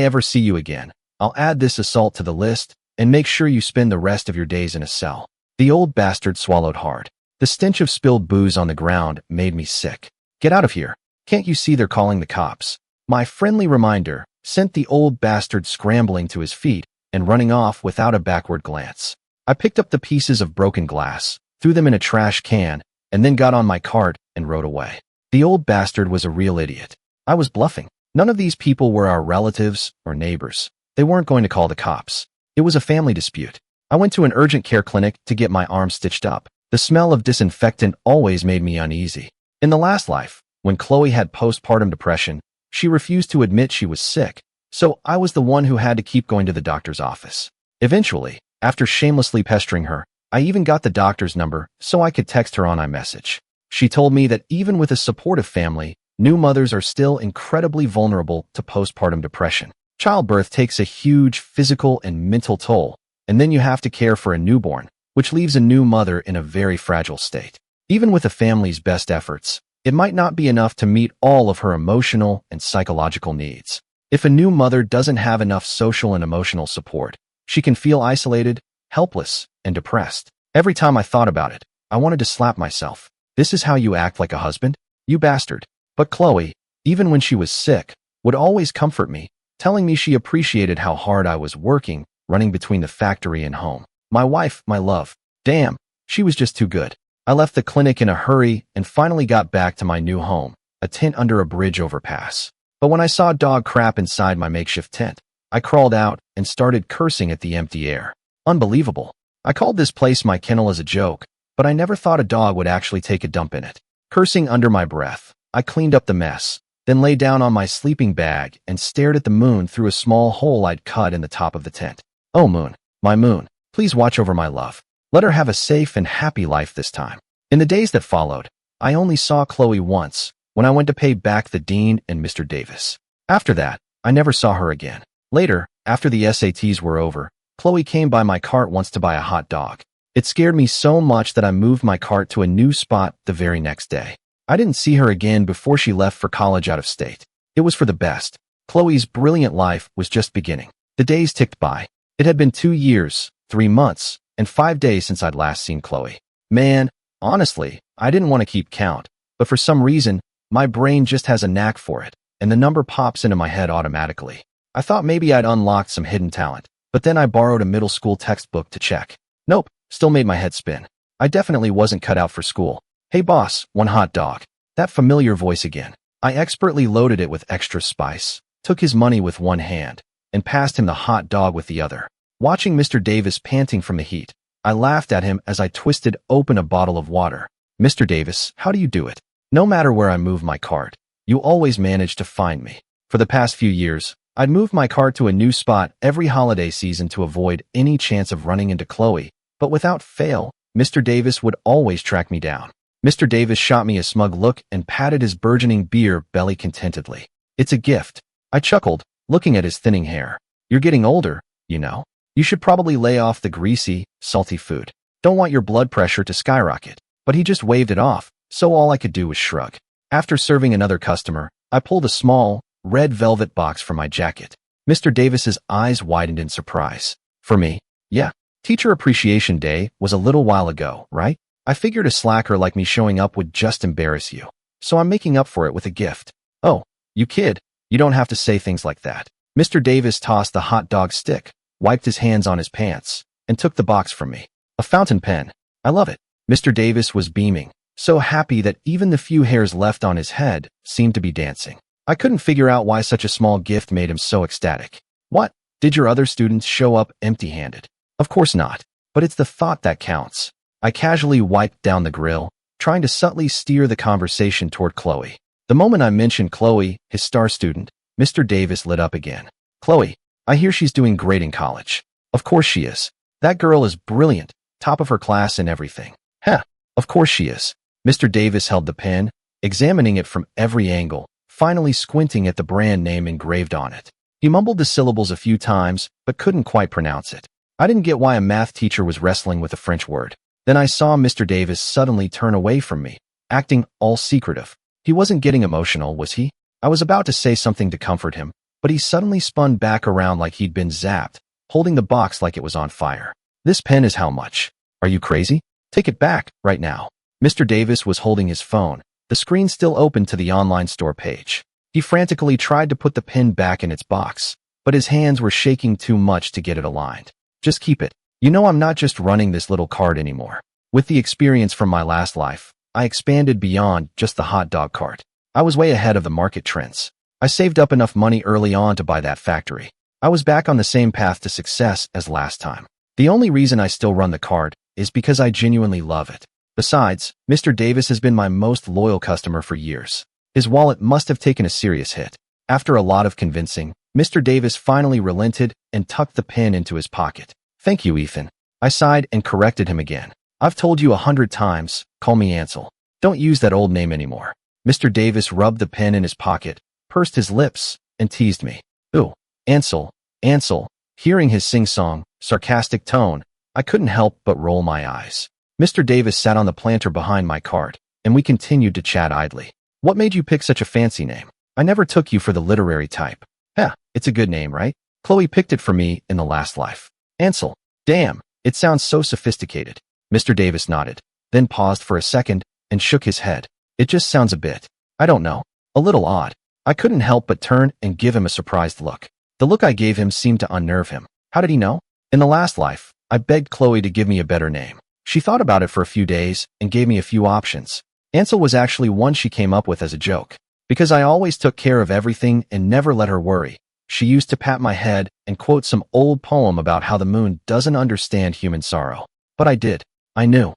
ever see you again, I'll add this assault to the list and make sure you spend the rest of your days in a cell." The old bastard swallowed hard. The stench of spilled booze on the ground made me sick. "Get out of here. Can't you see they're calling the cops?" My friendly reminder sent the old bastard scrambling to his feet and running off without a backward glance. I picked up the pieces of broken glass, threw them in a trash can, and then got on my cart and rode away. The old bastard was a real idiot. I was bluffing. None of these people were our relatives or neighbors. They weren't going to call the cops. It was a family dispute. I went to an urgent care clinic to get my arm stitched up. The smell of disinfectant always made me uneasy. In the last life, when Chloe had postpartum depression, she refused to admit she was sick, so I was the one who had to keep going to the doctor's office. Eventually, after shamelessly pestering her, I even got the doctor's number so I could text her on iMessage. She told me that even with a supportive family, new mothers are still incredibly vulnerable to postpartum depression. Childbirth takes a huge physical and mental toll, and then you have to care for a newborn, which leaves a new mother in a very fragile state. Even with a family's best efforts, it might not be enough to meet all of her emotional and psychological needs. If a new mother doesn't have enough social and emotional support, she can feel isolated, helpless, and depressed. Every time I thought about it, I wanted to slap myself. This is how you act like a husband? You bastard. But Chloe, even when she was sick, would always comfort me, telling me she appreciated how hard I was working, running between the factory and home. My wife, my love. Damn, she was just too good. I left the clinic in a hurry and finally got back to my new home, a tent under a bridge overpass. But when I saw dog crap inside my makeshift tent, I crawled out and started cursing at the empty air. Unbelievable. I called this place my kennel as a joke, but I never thought a dog would actually take a dump in it. Cursing under my breath, I cleaned up the mess, then lay down on my sleeping bag and stared at the moon through a small hole I'd cut in the top of the tent. "Oh moon, my moon, please watch over my love. Let her have a safe and happy life this time." In the days that followed, I only saw Chloe once, when I went to pay back the dean and Mr. Davis. After that, I never saw her again. Later, after the SATs were over, Chloe came by my cart once to buy a hot dog. It scared me so much that I moved my cart to a new spot the very next day. I didn't see her again before she left for college out of state. It was for the best. Chloe's brilliant life was just beginning. The days ticked by. It had been 2 years, 3 months, and 5 days since I'd last seen Chloe. Man, honestly, I didn't want to keep count, but for some reason, my brain just has a knack for it, and the number pops into my head automatically. I thought maybe I'd unlocked some hidden talent, but then I borrowed a middle school textbook to check. Nope, still made my head spin. I definitely wasn't cut out for school. "Hey boss, one hot dog." That familiar voice again. I expertly loaded it with extra spice, took his money with one hand, and passed him the hot dog with the other. Watching Mr. Davis panting from the heat, I laughed at him as I twisted open a bottle of water. "Mr. Davis, how do you do it? No matter where I move my cart, You always manage to find me. For the past few years, I'd moved my car to a new spot every holiday season to avoid any chance of running into Chloe, but without fail, Mr. Davis would always track me down. Mr. Davis shot me a smug look and patted his burgeoning beer belly contentedly. It's a gift. I chuckled, looking at his thinning hair. You're getting older, you know. You should probably lay off the greasy, salty food. Don't want your blood pressure to skyrocket. But he just waved it off, so all I could do was shrug. After serving another customer, I pulled a small, red velvet box from my jacket. Mr. Davis's eyes widened in surprise. For me? Yeah. Teacher Appreciation Day was a little while ago, right? I figured a slacker like me showing up would just embarrass you. So I'm making up for it with a gift. Oh, you kid. You don't have to say things like that. Mr. Davis tossed the hot dog stick, wiped his hands on his pants, and took the box from me. A fountain pen. I love it. Mr. Davis was beaming, so happy that even the few hairs left on his head seemed to be dancing. I couldn't figure out why such a small gift made him so ecstatic. What? Did your other students show up empty-handed? Of course not. But it's the thought that counts. I casually wiped down the grill, trying to subtly steer the conversation toward Chloe. The moment I mentioned Chloe, his star student, Mr. Davis lit up again. Chloe, I hear she's doing great in college. Of course she is. That girl is brilliant, top of her class and everything. Heh, of course she is. Mr. Davis held the pen, examining it from every angle, finally squinting at the brand name engraved on it. He mumbled the syllables a few times, but couldn't quite pronounce it. I didn't get why a math teacher was wrestling with a French word. Then I saw Mr. Davis suddenly turn away from me, acting all secretive. He wasn't getting emotional, was he? I was about to say something to comfort him, but he suddenly spun back around like he'd been zapped, holding the box like it was on fire. This pen is how much? Are you crazy? Take it back, right now. Mr. Davis was holding his phone, the screen still open to the online store page. He frantically tried to put the pen back in its box, but his hands were shaking too much to get it aligned. Just keep it. You know I'm not just running this little cart anymore. With the experience from my last life, I expanded beyond just the hot dog cart. I was way ahead of the market trends. I saved up enough money early on to buy that factory. I was back on the same path to success as last time. The only reason I still run the cart is because I genuinely love it. Besides, Mr. Davis has been my most loyal customer for years. His wallet must have taken a serious hit. After a lot of convincing, Mr. Davis finally relented and tucked the pen into his pocket. Thank you, Ethan. I sighed and corrected him again. I've told you 100 times, call me Ansel. Don't use that old name anymore. Mr. Davis rubbed the pen in his pocket, pursed his lips, and teased me. Ooh, Ansel, Ansel. Hearing his sing-song, sarcastic tone, I couldn't help but roll my eyes. Mr. Davis sat on the planter behind my cart, and we continued to chat idly. What made you pick such a fancy name? I never took you for the literary type. Heh, it's a good name, right? Chloe picked it for me in the last life. Ansel. Damn, it sounds so sophisticated. Mr. Davis nodded, then paused for a second and shook his head. It just sounds a bit, I don't know, a little odd. I couldn't help but turn and give him a surprised look. The look I gave him seemed to unnerve him. How did he know? In the last life, I begged Chloe to give me a better name. She thought about it for a few days and gave me a few options. Ansel was actually one she came up with as a joke. Because I always took care of everything and never let her worry, she used to pat my head and quote some old poem about how the moon doesn't understand human sorrow. But I did. I knew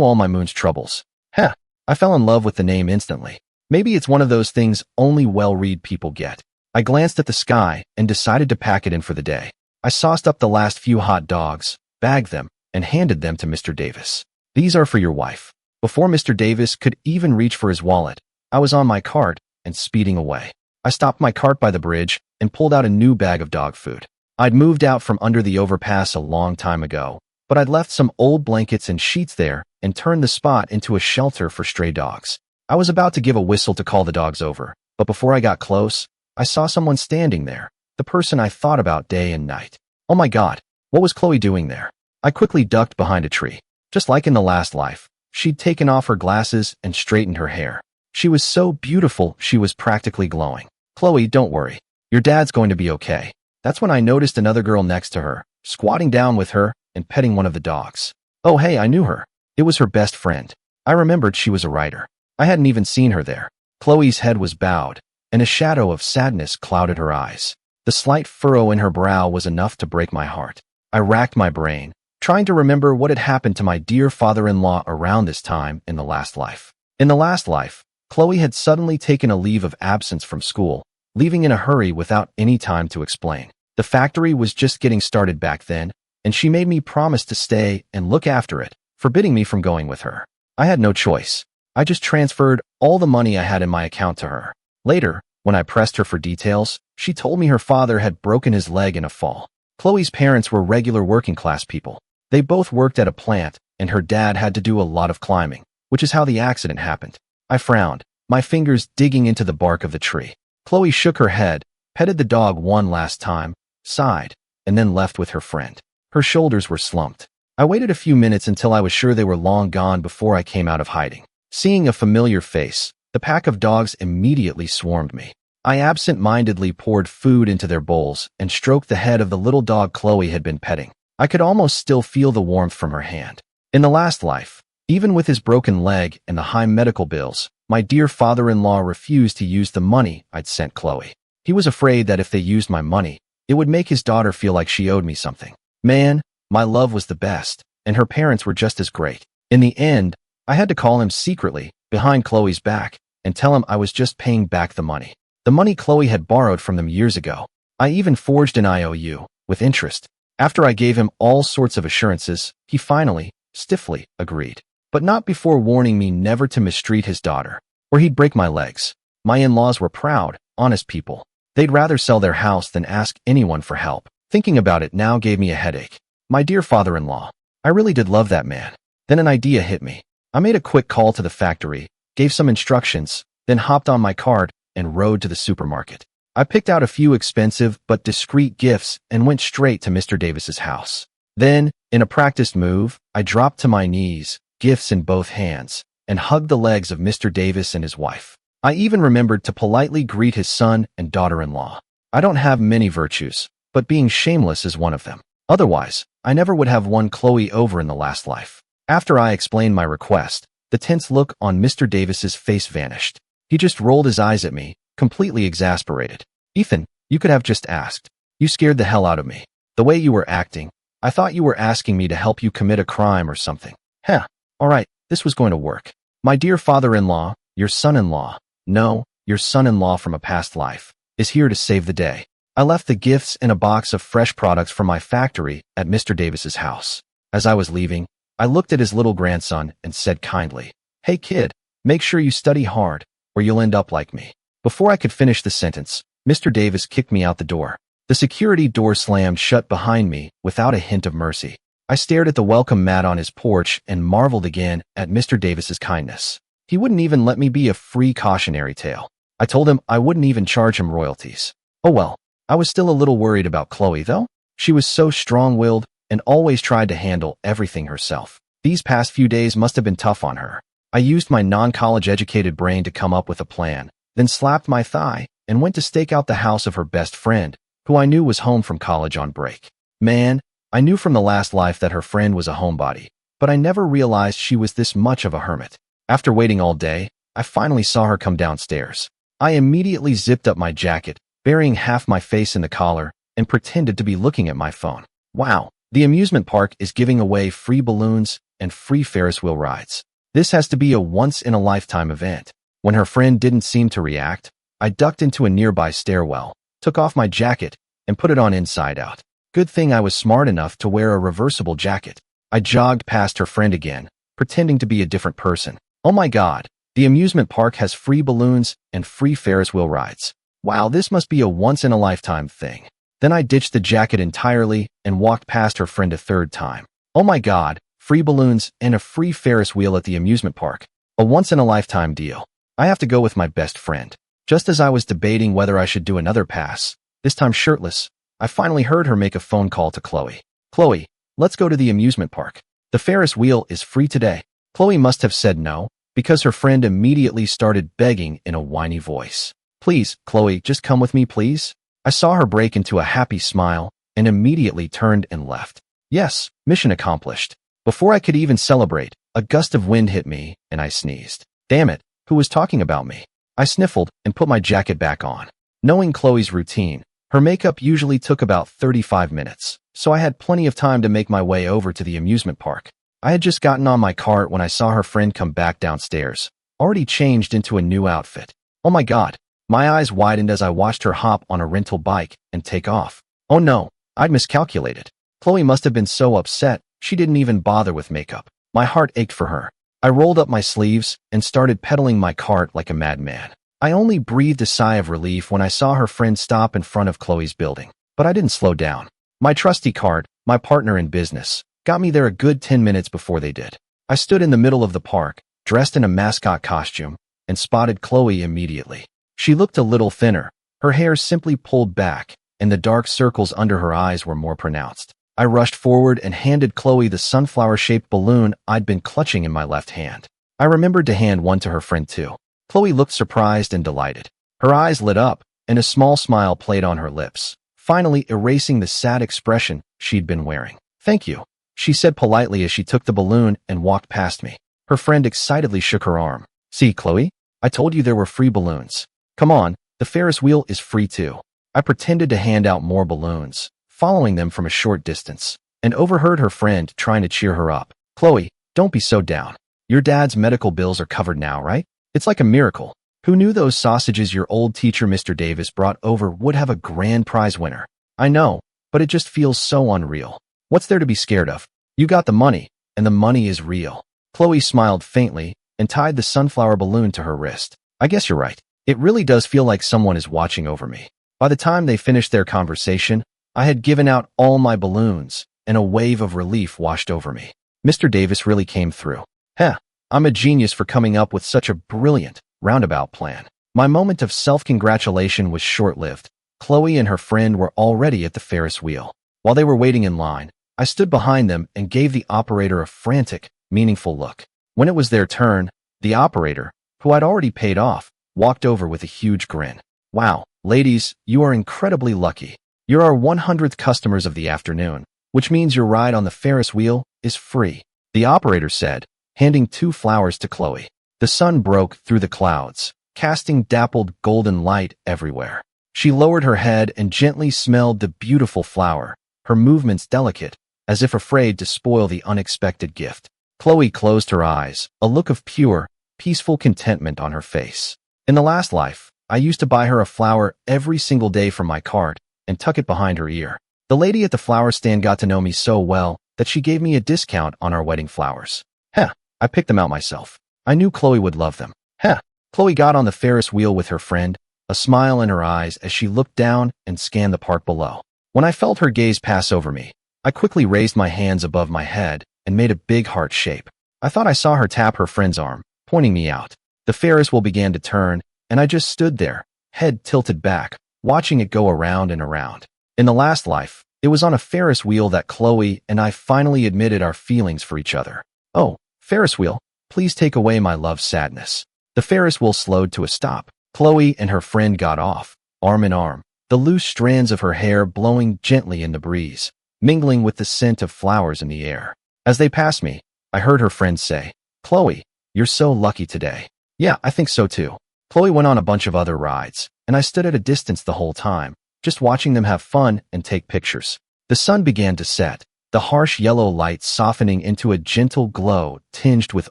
all my moon's troubles. Heh, I fell in love with the name instantly. Maybe it's one of those things only well-read people get. I glanced at the sky and decided to pack it in for the day. I sauced up the last few hot dogs, bagged them, and handed them to Mr. Davis. These are for your wife. Before Mr. Davis could even reach for his wallet, I was on my cart and speeding away. I stopped my cart by the bridge and pulled out a new bag of dog food. I'd moved out from under the overpass a long time ago, but I'd left some old blankets and sheets there and turned the spot into a shelter for stray dogs. I was about to give a whistle to call the dogs over, but before I got close, I saw someone standing there, the person I thought about day and night. Oh my God, what was Chloe doing there? I quickly ducked behind a tree. Just like in the last life, she'd taken off her glasses and straightened her hair. She was so beautiful, she was practically glowing. Chloe, don't worry. Your dad's going to be okay. That's when I noticed another girl next to her, squatting down with her and petting one of the dogs. Oh hey, I knew her. It was her best friend. I remembered she was a writer. I hadn't even seen her there. Chloe's head was bowed, and a shadow of sadness clouded her eyes. The slight furrow in her brow was enough to break my heart. I racked my brain, trying to remember what had happened to my dear father-in-law around this time in the last life. In the last life, Chloe had suddenly taken a leave of absence from school, leaving in a hurry without any time to explain. The factory was just getting started back then, and she made me promise to stay and look after it, forbidding me from going with her. I had no choice. I just transferred all the money I had in my account to her. Later, when I pressed her for details, she told me her father had broken his leg in a fall. Chloe's parents were regular working-class people. They both worked at a plant, and her dad had to do a lot of climbing, which is how the accident happened. I frowned, my fingers digging into the bark of the tree. Chloe shook her head, petted the dog one last time, sighed, and then left with her friend. Her shoulders were slumped. I waited a few minutes until I was sure they were long gone before I came out of hiding. Seeing a familiar face, the pack of dogs immediately swarmed me. I absent-mindedly poured food into their bowls and stroked the head of the little dog Chloe had been petting. I could almost still feel the warmth from her hand. In the last life, even with his broken leg and the high medical bills, my dear father-in-law refused to use the money I'd sent Chloe. He was afraid that if they used my money, it would make his daughter feel like she owed me something. Man, my love was the best, and her parents were just as great. In the end, I had to call him secretly, behind Chloe's back, and tell him I was just paying back the money. The money Chloe had borrowed from them years ago. I even forged an IOU, with interest. After I gave him all sorts of assurances, he finally, stiffly, agreed. But not before warning me never to mistreat his daughter, or he'd break my legs. My in-laws were proud, honest people. They'd rather sell their house than ask anyone for help. Thinking about it now gave me a headache. My dear father-in-law, I really did love that man. Then an idea hit me. I made a quick call to the factory, gave some instructions, then hopped on my cart and rode to the supermarket. I picked out a few expensive but discreet gifts and went straight to Mr. Davis's house. Then, in a practiced move, I dropped to my knees, gifts in both hands, and hugged the legs of Mr. Davis and his wife. I even remembered to politely greet his son and daughter-in-law. I don't have many virtues, but being shameless is one of them. Otherwise, I never would have won Chloe over in the last life. After I explained my request, the tense look on Mr. Davis's face vanished. He just rolled his eyes at me, completely exasperated. Ethan, you could have just asked. You scared the hell out of me. The way you were acting, I thought you were asking me to help you commit a crime or something. Heh, alright, this was going to work. My dear father-in-law, your son-in-law, no, your son-in-law from a past life, is here to save the day. I left the gifts in a box of fresh products from my factory at Mr. Davis's house. As I was leaving, I looked at his little grandson and said kindly, "Hey kid, make sure you study hard, or you'll end up like me." Before I could finish the sentence, Mr. Davis kicked me out the door. The security door slammed shut behind me without a hint of mercy. I stared at the welcome mat on his porch and marveled again at Mr. Davis's kindness. He wouldn't even let me be a free cautionary tale. I told him I wouldn't even charge him royalties. Oh well, I was still a little worried about Chloe though. She was so strong-willed and always tried to handle everything herself. These past few days must have been tough on her. I used my non-college educated brain to come up with a plan, then slapped my thigh and went to stake out the house of her best friend, who I knew was home from college on break. Man, I knew from the last life that her friend was a homebody, but I never realized she was this much of a hermit. After waiting all day, I finally saw her come downstairs. I immediately zipped up my jacket, burying half my face in the collar, and pretended to be looking at my phone. Wow, the amusement park is giving away free balloons and free Ferris wheel rides. This has to be a once-in-a-lifetime event. When her friend didn't seem to react, I ducked into a nearby stairwell, took off my jacket, and put it on inside out. Good thing I was smart enough to wear a reversible jacket. I jogged past her friend again, pretending to be a different person. Oh my god, the amusement park has free balloons and free Ferris wheel rides. Wow, this must be a once-in-a-lifetime thing. Then I ditched the jacket entirely and walked past her friend a third time. Oh my god, free balloons and a free Ferris wheel at the amusement park. A once-in-a-lifetime deal. I have to go with my best friend. Just as I was debating whether I should do another pass, this time shirtless, I finally heard her make a phone call to Chloe. "Chloe, let's go to the amusement park. The Ferris wheel is free today." Chloe must have said no, because her friend immediately started begging in a whiny voice. "Please, Chloe, just come with me, please." I saw her break into a happy smile and immediately turned and left. Yes, mission accomplished. Before I could even celebrate, a gust of wind hit me and I sneezed. Damn it, who was talking about me? I sniffled and put my jacket back on. Knowing Chloe's routine, her makeup usually took about 35 minutes, so I had plenty of time to make my way over to the amusement park. I had just gotten on my cart when I saw her friend come back downstairs, already changed into a new outfit. Oh my god. My eyes widened as I watched her hop on a rental bike and take off. Oh no, I'd miscalculated. Chloe must have been so upset, she didn't even bother with makeup. My heart ached for her. I rolled up my sleeves and started pedaling my cart like a madman. I only breathed a sigh of relief when I saw her friend stop in front of Chloe's building. But I didn't slow down. My trusty cart, my partner in business, got me there a good 10 minutes before they did. I stood in the middle of the park, dressed in a mascot costume, and spotted Chloe immediately. She looked a little thinner, her hair simply pulled back, and the dark circles under her eyes were more pronounced. I rushed forward and handed Chloe the sunflower-shaped balloon I'd been clutching in my left hand. I remembered to hand one to her friend too. Chloe looked surprised and delighted. Her eyes lit up, and a small smile played on her lips, finally erasing the sad expression she'd been wearing. "Thank you," she said politely as she took the balloon and walked past me. Her friend excitedly shook her arm. "See, Chloe? I told you there were free balloons. Come on, the Ferris wheel is free too." I pretended to hand out more balloons, following them from a short distance, and overheard her friend trying to cheer her up. "Chloe, don't be so down. Your dad's medical bills are covered now, right? It's like a miracle. Who knew those sausages your old teacher Mr. Davis brought over would have a grand prize winner? I know, but it just feels so unreal. What's there to be scared of? You got the money, and the money is real." Chloe smiled faintly and tied the sunflower balloon to her wrist. "I guess you're right. It really does feel like someone is watching over me." By the time they finished their conversation, I had given out all my balloons, and a wave of relief washed over me. Mr. Davis really came through. Heh, I'm a genius for coming up with such a brilliant, roundabout plan. My moment of self-congratulation was short-lived. Chloe and her friend were already at the Ferris wheel. While they were waiting in line, I stood behind them and gave the operator a frantic, meaningful look. When it was their turn, the operator, who I'd already paid off, walked over with a huge grin. "Wow, ladies, you are incredibly lucky. You're our 100th customers of the afternoon, which means your ride on the Ferris wheel is free," the operator said, handing 2 flowers to Chloe. The sun broke through the clouds, casting dappled golden light everywhere. She lowered her head and gently smelled the beautiful flower, her movements delicate, as if afraid to spoil the unexpected gift. Chloe closed her eyes, a look of pure, peaceful contentment on her face. In the last life, I used to buy her a flower every single day from my cart and tuck it behind her ear. The lady at the flower stand got to know me so well that she gave me a discount on our wedding flowers. Heh, I picked them out myself. I knew Chloe would love them. Heh. Chloe got on the Ferris wheel with her friend, a smile in her eyes as she looked down and scanned the park below. When I felt her gaze pass over me, I quickly raised my hands above my head and made a big heart shape. I thought I saw her tap her friend's arm, pointing me out. The Ferris wheel began to turn, and I just stood there, head tilted back, watching it go around and around. In the last life, it was on a Ferris wheel that Chloe and I finally admitted our feelings for each other. "Oh, Ferris wheel, please take away my love's sadness." The Ferris wheel slowed to a stop. Chloe and her friend got off, arm in arm, the loose strands of her hair blowing gently in the breeze, mingling with the scent of flowers in the air. As they passed me, I heard her friend say, "Chloe, you're so lucky today." "Yeah, I think so too." Chloe went on a bunch of other rides, and I stood at a distance the whole time, just watching them have fun and take pictures. The sun began to set, the harsh yellow light softening into a gentle glow tinged with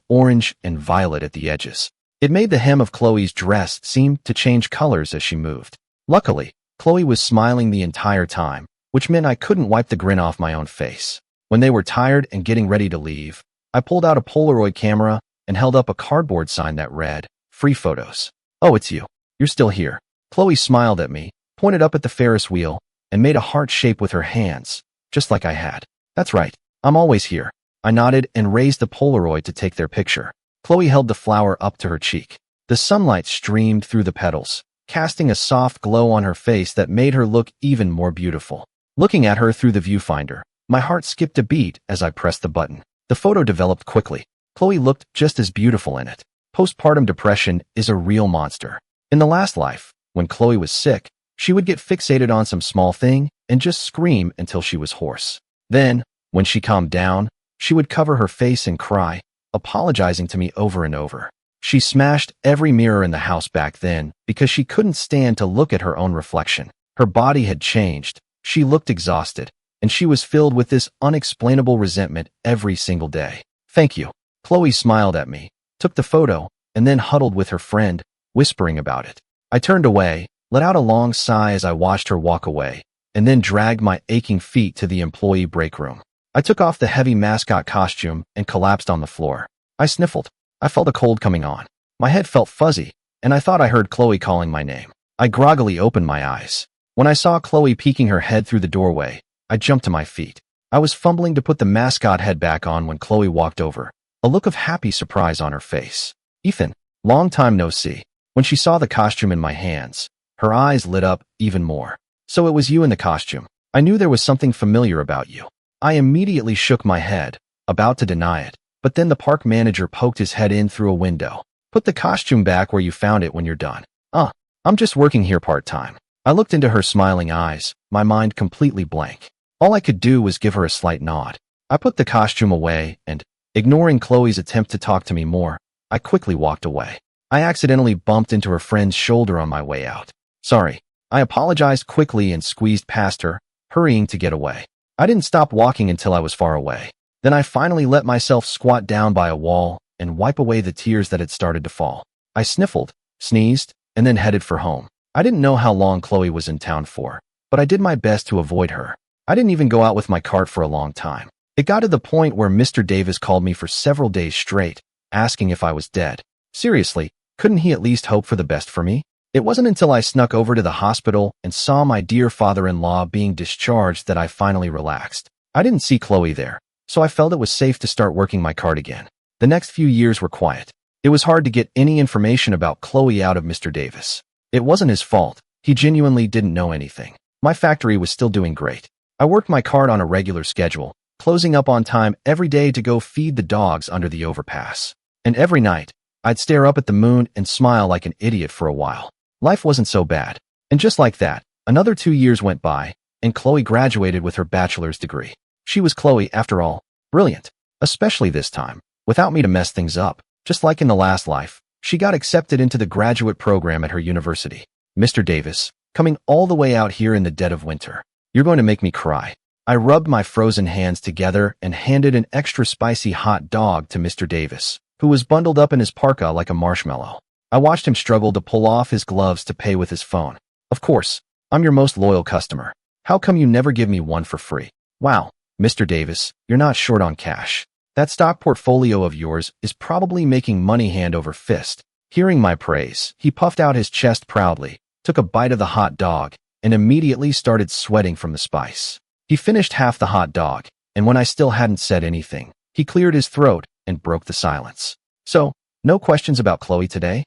orange and violet at the edges. It made the hem of Chloe's dress seem to change colors as she moved. Luckily, Chloe was smiling the entire time, which meant I couldn't wipe the grin off my own face. When they were tired and getting ready to leave, I pulled out a Polaroid camera and held up a cardboard sign that read, "Free photos." "Oh, it's you. You're still here." Chloe smiled at me, pointed up at the Ferris wheel, and made a heart shape with her hands, just like I had. "That's right. I'm always here." I nodded and raised the Polaroid to take their picture. Chloe held the flower up to her cheek. The sunlight streamed through the petals, casting a soft glow on her face that made her look even more beautiful. Looking at her through the viewfinder, my heart skipped a beat as I pressed the button. The photo developed quickly. Chloe looked just as beautiful in it. Postpartum depression is a real monster. In the last life, when Chloe was sick, she would get fixated on some small thing and just scream until she was hoarse. Then, when she calmed down, she would cover her face and cry, apologizing to me over and over. She smashed every mirror in the house back then because she couldn't stand to look at her own reflection. Her body had changed, she looked exhausted, and she was filled with this unexplainable resentment every single day. "Thank you." Chloe smiled at me, took the photo, and then huddled with her friend, whispering about it. I turned away, let out a long sigh as I watched her walk away, and then dragged my aching feet to the employee break room. I took off the heavy mascot costume and collapsed on the floor. I sniffled. I felt a cold coming on. My head felt fuzzy, and I thought I heard Chloe calling my name. I groggily opened my eyes. When I saw Chloe peeking her head through the doorway, I jumped to my feet. I was fumbling to put the mascot head back on when Chloe walked over, a look of happy surprise on her face. "Ethan, long time no see." When she saw the costume in my hands, her eyes lit up even more. "So it was you in the costume. I knew there was something familiar about you." I immediately shook my head, about to deny it, but then the park manager poked his head in through a window. "Put the costume back where you found it when you're done." I'm just working here part-time." I looked into her smiling eyes, my mind completely blank. All I could do was give her a slight nod. I put the costume away and, ignoring Chloe's attempt to talk to me more, I quickly walked away. I accidentally bumped into her friend's shoulder on my way out. "Sorry." I apologized quickly and squeezed past her, hurrying to get away. I didn't stop walking until I was far away. Then I finally let myself squat down by a wall and wipe away the tears that had started to fall. I sniffled, sneezed, and then headed for home. I didn't know how long Chloe was in town for, but I did my best to avoid her. I didn't even go out with my cart for a long time. It got to the point where Mr. Davis called me for several days straight, asking if I was dead. Seriously, couldn't he at least hope for the best for me? It wasn't until I snuck over to the hospital and saw my dear father-in-law being discharged that I finally relaxed. I didn't see Chloe there, so I felt it was safe to start working my cart again. The next few years were quiet. It was hard to get any information about Chloe out of Mr. Davis. It wasn't his fault. He genuinely didn't know anything. My factory was still doing great. I worked my cart on a regular schedule, closing up on time every day to go feed the dogs under the overpass. And every night, I'd stare up at the moon and smile like an idiot for a while. Life wasn't so bad. And just like that, another 2 years went by, and Chloe graduated with her bachelor's degree. She was Chloe, after all. Brilliant. Especially this time. Without me to mess things up. Just like in the last life, she got accepted into the graduate program at her university. Mr. Davis, coming all the way out here in the dead of winter. You're going to make me cry. I rubbed my frozen hands together and handed an extra spicy hot dog to Mr. Davis, who was bundled up in his parka like a marshmallow. I watched him struggle to pull off his gloves to pay with his phone. "Of course, I'm your most loyal customer. How come you never give me one for free?" "Wow, Mr. Davis, you're not short on cash. That stock portfolio of yours is probably making money hand over fist." Hearing my praise, he puffed out his chest proudly, took a bite of the hot dog, and immediately started sweating from the spice. He finished half the hot dog, and when I still hadn't said anything, he cleared his throat and broke the silence. "So, no questions about Chloe today?"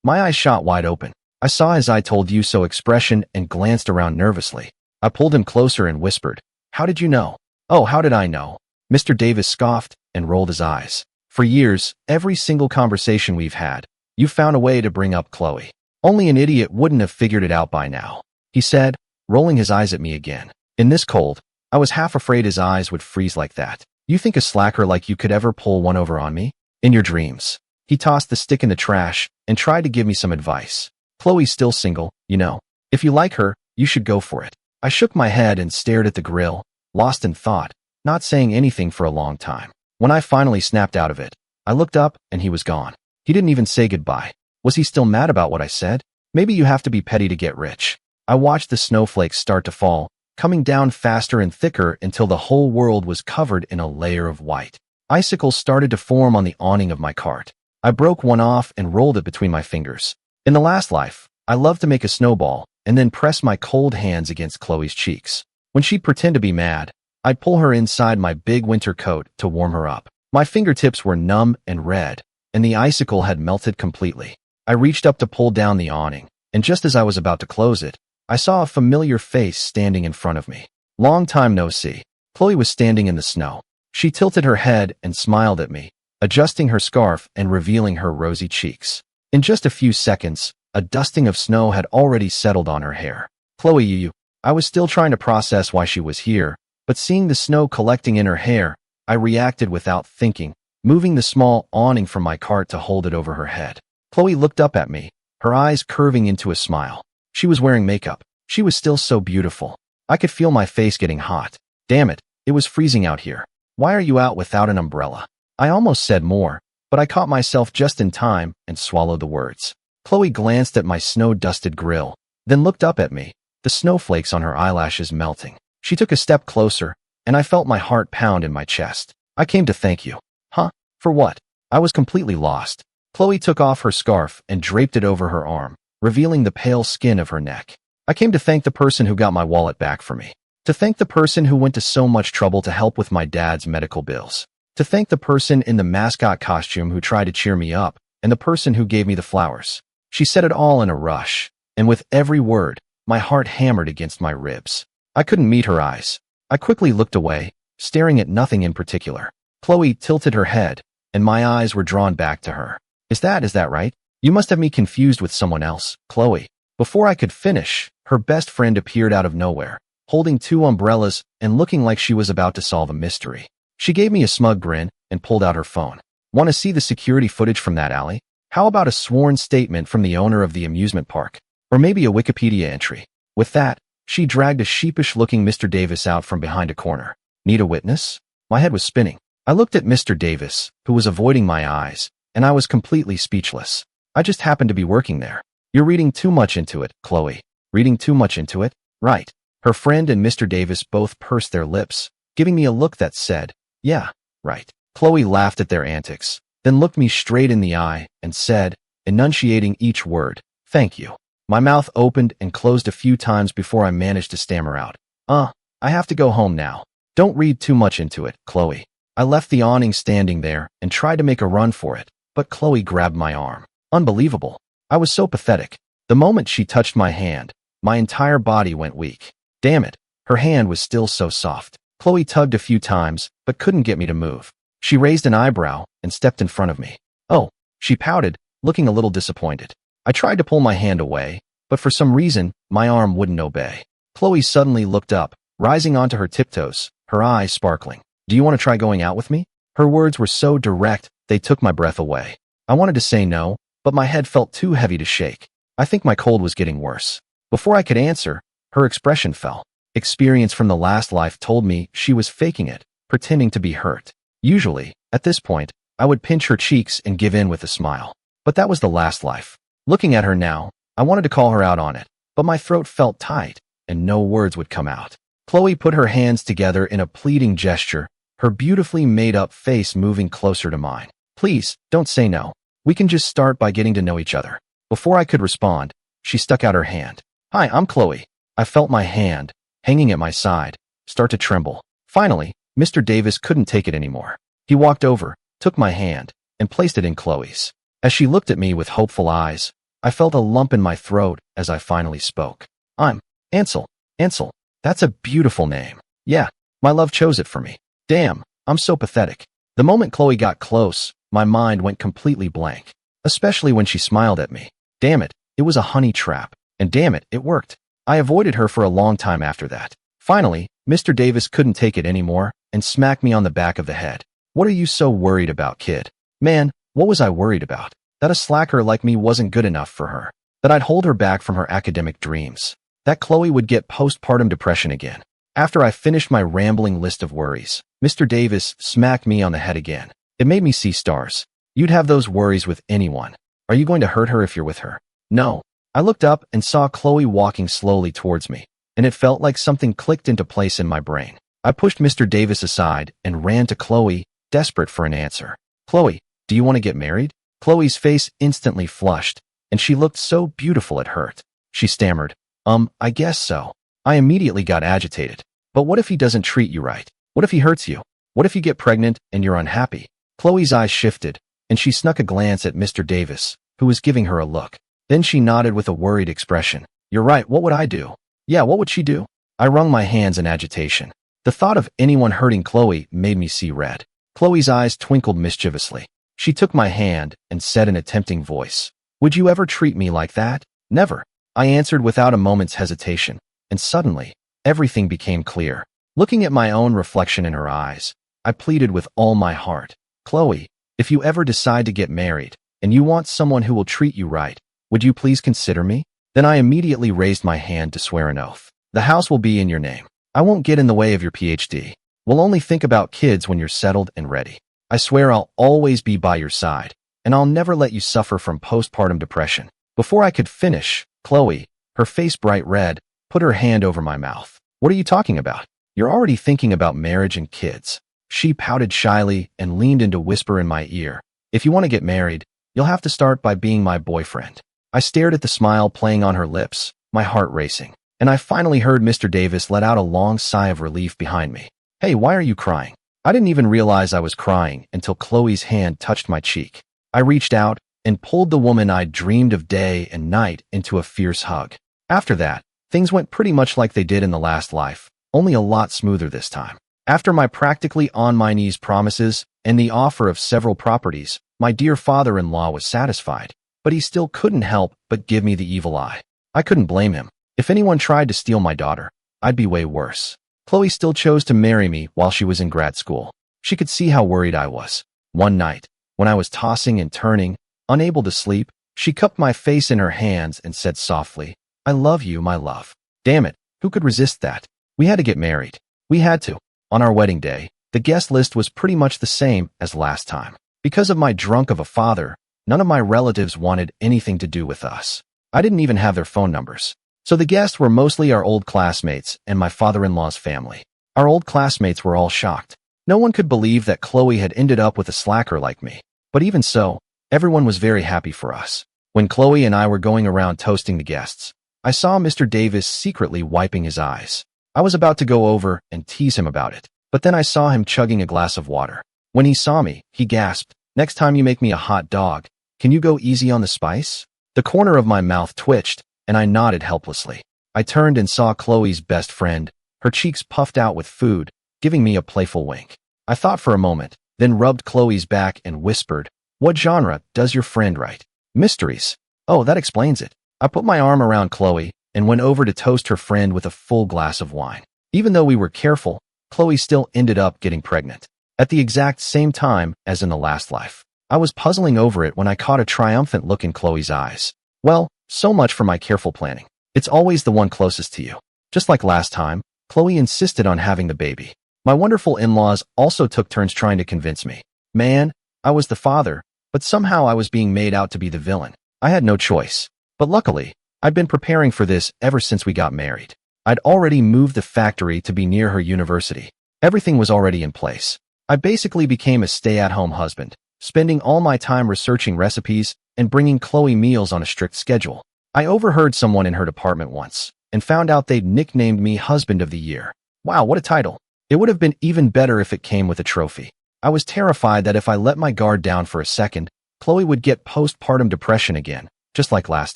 My eyes shot wide open. I saw his "I told you so" expression and glanced around nervously. I pulled him closer and whispered, "How did you know?" "Oh, how did I know?" Mr. Davis scoffed and rolled his eyes. "For years, every single conversation we've had, you found a way to bring up Chloe. Only an idiot wouldn't have figured it out by now," he said, rolling his eyes at me again. In this cold, I was half afraid his eyes would freeze like that. "You think a slacker like you could ever pull one over on me? In your dreams." He tossed the stick in the trash and tried to give me some advice. "Chloe's still single, you know. If you like her, you should go for it." I shook my head and stared at the grill, lost in thought, not saying anything for a long time. When I finally snapped out of it, I looked up and he was gone. He didn't even say goodbye. Was he still mad about what I said? Maybe you have to be petty to get rich. I watched the snowflakes start to fall, coming down faster and thicker until the whole world was covered in a layer of white. Icicles started to form on the awning of my cart. I broke one off and rolled it between my fingers. In the last life, I loved to make a snowball and then press my cold hands against Chloe's cheeks. When she'd pretend to be mad, I'd pull her inside my big winter coat to warm her up. My fingertips were numb and red, and the icicle had melted completely. I reached up to pull down the awning, and just as I was about to close it, I saw a familiar face standing in front of me. Long time no see. Chloe was standing in the snow. She tilted her head and smiled at me, adjusting her scarf and revealing her rosy cheeks. In just a few seconds, a dusting of snow had already settled on her hair. "Chloe, you." I was still trying to process why she was here, but seeing the snow collecting in her hair, I reacted without thinking, moving the small awning from my cart to hold it over her head. Chloe looked up at me, her eyes curving into a smile. She was wearing makeup. She was still so beautiful. I could feel my face getting hot. Damn it, it was freezing out here. "Why are you out without an umbrella?" I almost said more, but I caught myself just in time and swallowed the words. Chloe glanced at my snow-dusted grill, then looked up at me, the snowflakes on her eyelashes melting. She took a step closer, and I felt my heart pound in my chest. I came to thank you. Huh? For what? I was completely lost. Chloe took off her scarf and draped it over her arm, revealing the pale skin of her neck. I came to thank the person who got my wallet back for me. To thank the person who went to so much trouble to help with my dad's medical bills. To thank the person in the mascot costume who tried to cheer me up, and the person who gave me the flowers. She said it all in a rush, and with every word, my heart hammered against my ribs. I couldn't meet her eyes. I quickly looked away, staring at nothing in particular. Chloe tilted her head, and my eyes were drawn back to her. Is that right? You must have me confused with someone else, Chloe. Before I could finish, her best friend appeared out of nowhere, holding 2 umbrellas and looking like she was about to solve a mystery. She gave me a smug grin and pulled out her phone. Want to see the security footage from that alley? How about a sworn statement from the owner of the amusement park? Or maybe a Wikipedia entry? With that, she dragged a sheepish-looking Mr. Davis out from behind a corner. Need a witness? My head was spinning. I looked at Mr. Davis, who was avoiding my eyes, and I was completely speechless. I just happened to be working there. You're reading too much into it, Chloe. Reading too much into it? Right. Her friend and Mr. Davis both pursed their lips, giving me a look that said, yeah, right. Chloe laughed at their antics, then looked me straight in the eye and said, enunciating each word, thank you. My mouth opened and closed a few times before I managed to stammer out. I have to go home now. Don't read too much into it, Chloe. I left the awning standing there and tried to make a run for it, but Chloe grabbed my arm. Unbelievable. I was so pathetic. The moment she touched my hand, my entire body went weak. Damn it. Her hand was still so soft. Chloe tugged a few times, but couldn't get me to move. She raised an eyebrow and stepped in front of me. Oh, she pouted, looking a little disappointed. I tried to pull my hand away, but for some reason, my arm wouldn't obey. Chloe suddenly looked up, rising onto her tiptoes, her eyes sparkling. Do you want to try going out with me? Her words were so direct, they took my breath away. I wanted to say no, but my head felt too heavy to shake. I think my cold was getting worse. Before I could answer, her expression fell. Experience from the last life told me she was faking it, pretending to be hurt. Usually, at this point, I would pinch her cheeks and give in with a smile. But that was the last life. Looking at her now, I wanted to call her out on it, but my throat felt tight, and no words would come out. Chloe put her hands together in a pleading gesture, her beautifully made-up face moving closer to mine. Please, don't say no. We can just start by getting to know each other. Before I could respond, she stuck out her hand. Hi, I'm Chloe. I felt my hand, hanging at my side, start to tremble. Finally, Mr. Davis couldn't take it anymore. He walked over, took my hand, and placed it in Chloe's. As she looked at me with hopeful eyes, I felt a lump in my throat as I finally spoke. I'm Ansel. Ansel. That's a beautiful name. Yeah, my love chose it for me. Damn, I'm so pathetic. The moment Chloe got close, my mind went completely blank. Especially when she smiled at me. Damn it, it was a honey trap. And damn it, it worked. I avoided her for a long time after that. Finally, Mr. Davis couldn't take it anymore and smacked me on the back of the head. What are you so worried about, kid? Man, what was I worried about? That a slacker like me wasn't good enough for her. That I'd hold her back from her academic dreams. That Chloe would get postpartum depression again. After I finished my rambling list of worries, Mr. Davis smacked me on the head again. It made me see stars. You'd have those worries with anyone. Are you going to hurt her if you're with her? No. I looked up and saw Chloe walking slowly towards me, and it felt like something clicked into place in my brain. I pushed Mr. Davis aside and ran to Chloe, desperate for an answer. Chloe, do you want to get married? Chloe's face instantly flushed, and she looked so beautiful it hurt. She stammered, I guess so. I immediately got agitated. But what if he doesn't treat you right? What if he hurts you? What if you get pregnant and you're unhappy? Chloe's eyes shifted, and she snuck a glance at Mr. Davis, who was giving her a look. Then she nodded with a worried expression. You're right, what would I do? Yeah, what would she do? I wrung my hands in agitation. The thought of anyone hurting Chloe made me see red. Chloe's eyes twinkled mischievously. She took my hand and said in a tempting voice, Would you ever treat me like that? Never. I answered without a moment's hesitation, and suddenly, everything became clear. Looking at my own reflection in her eyes, I pleaded with all my heart. Chloe, if you ever decide to get married, and you want someone who will treat you right, would you please consider me? Then I immediately raised my hand to swear an oath. The house will be in your name. I won't get in the way of your PhD. We'll only think about kids when you're settled and ready. I swear I'll always be by your side, and I'll never let you suffer from postpartum depression." Before I could finish, Chloe, her face bright red, put her hand over my mouth. "What are you talking about? You're already thinking about marriage and kids." She pouted shyly and leaned in to whisper in my ear, "If you want to get married, you'll have to start by being my boyfriend." I stared at the smile playing on her lips, my heart racing, and I finally heard Mr. Davis let out a long sigh of relief behind me. "Hey, why are you crying?" I didn't even realize I was crying until Chloe's hand touched my cheek. I reached out and pulled the woman I'd dreamed of day and night into a fierce hug. After that, things went pretty much like they did in the last life, only a lot smoother this time. After my practically on-my-knees promises and the offer of several properties, my dear father-in-law was satisfied, but he still couldn't help but give me the evil eye. I couldn't blame him. If anyone tried to steal my daughter, I'd be way worse. Chloe still chose to marry me while she was in grad school. She could see how worried I was. One night, when I was tossing and turning, unable to sleep, she cupped my face in her hands and said softly, "I love you, my love." Damn it, who could resist that? We had to get married. We had to. On our wedding day, the guest list was pretty much the same as last time. Because of my drunk of a father, none of my relatives wanted anything to do with us. I didn't even have their phone numbers. So the guests were mostly our old classmates and my father-in-law's family. Our old classmates were all shocked. No one could believe that Chloe had ended up with a slacker like me. But even so, everyone was very happy for us. When Chloe and I were going around toasting the guests, I saw Mr. Davis secretly wiping his eyes. I was about to go over and tease him about it, but then I saw him chugging a glass of water. When he saw me, he gasped, "Next time you make me a hot dog, can you go easy on the spice?" The corner of my mouth twitched, and I nodded helplessly. I turned and saw Chloe's best friend, her cheeks puffed out with food, giving me a playful wink. I thought for a moment, then rubbed Chloe's back and whispered, "What genre does your friend write?" "Mysteries." "Oh, that explains it." I put my arm around Chloe and went over to toast her friend with a full glass of wine. Even though we were careful, Chloe still ended up getting pregnant. At the exact same time as in the last life. I was puzzling over it when I caught a triumphant look in Chloe's eyes. "Well, so much for my careful planning. It's always the one closest to you." Just like last time, Chloe insisted on having the baby. My wonderful in-laws also took turns trying to convince me. Man, I was the father, but somehow I was being made out to be the villain. I had no choice. But luckily, I'd been preparing for this ever since we got married. I'd already moved the factory to be near her university. Everything was already in place. I basically became a stay-at-home husband, spending all my time researching recipes and bringing Chloe meals on a strict schedule. I overheard someone in her department once and found out they'd nicknamed me Husband of the Year. Wow, what a title. It would have been even better if it came with a trophy. I was terrified that if I let my guard down for a second, Chloe would get postpartum depression again, just like last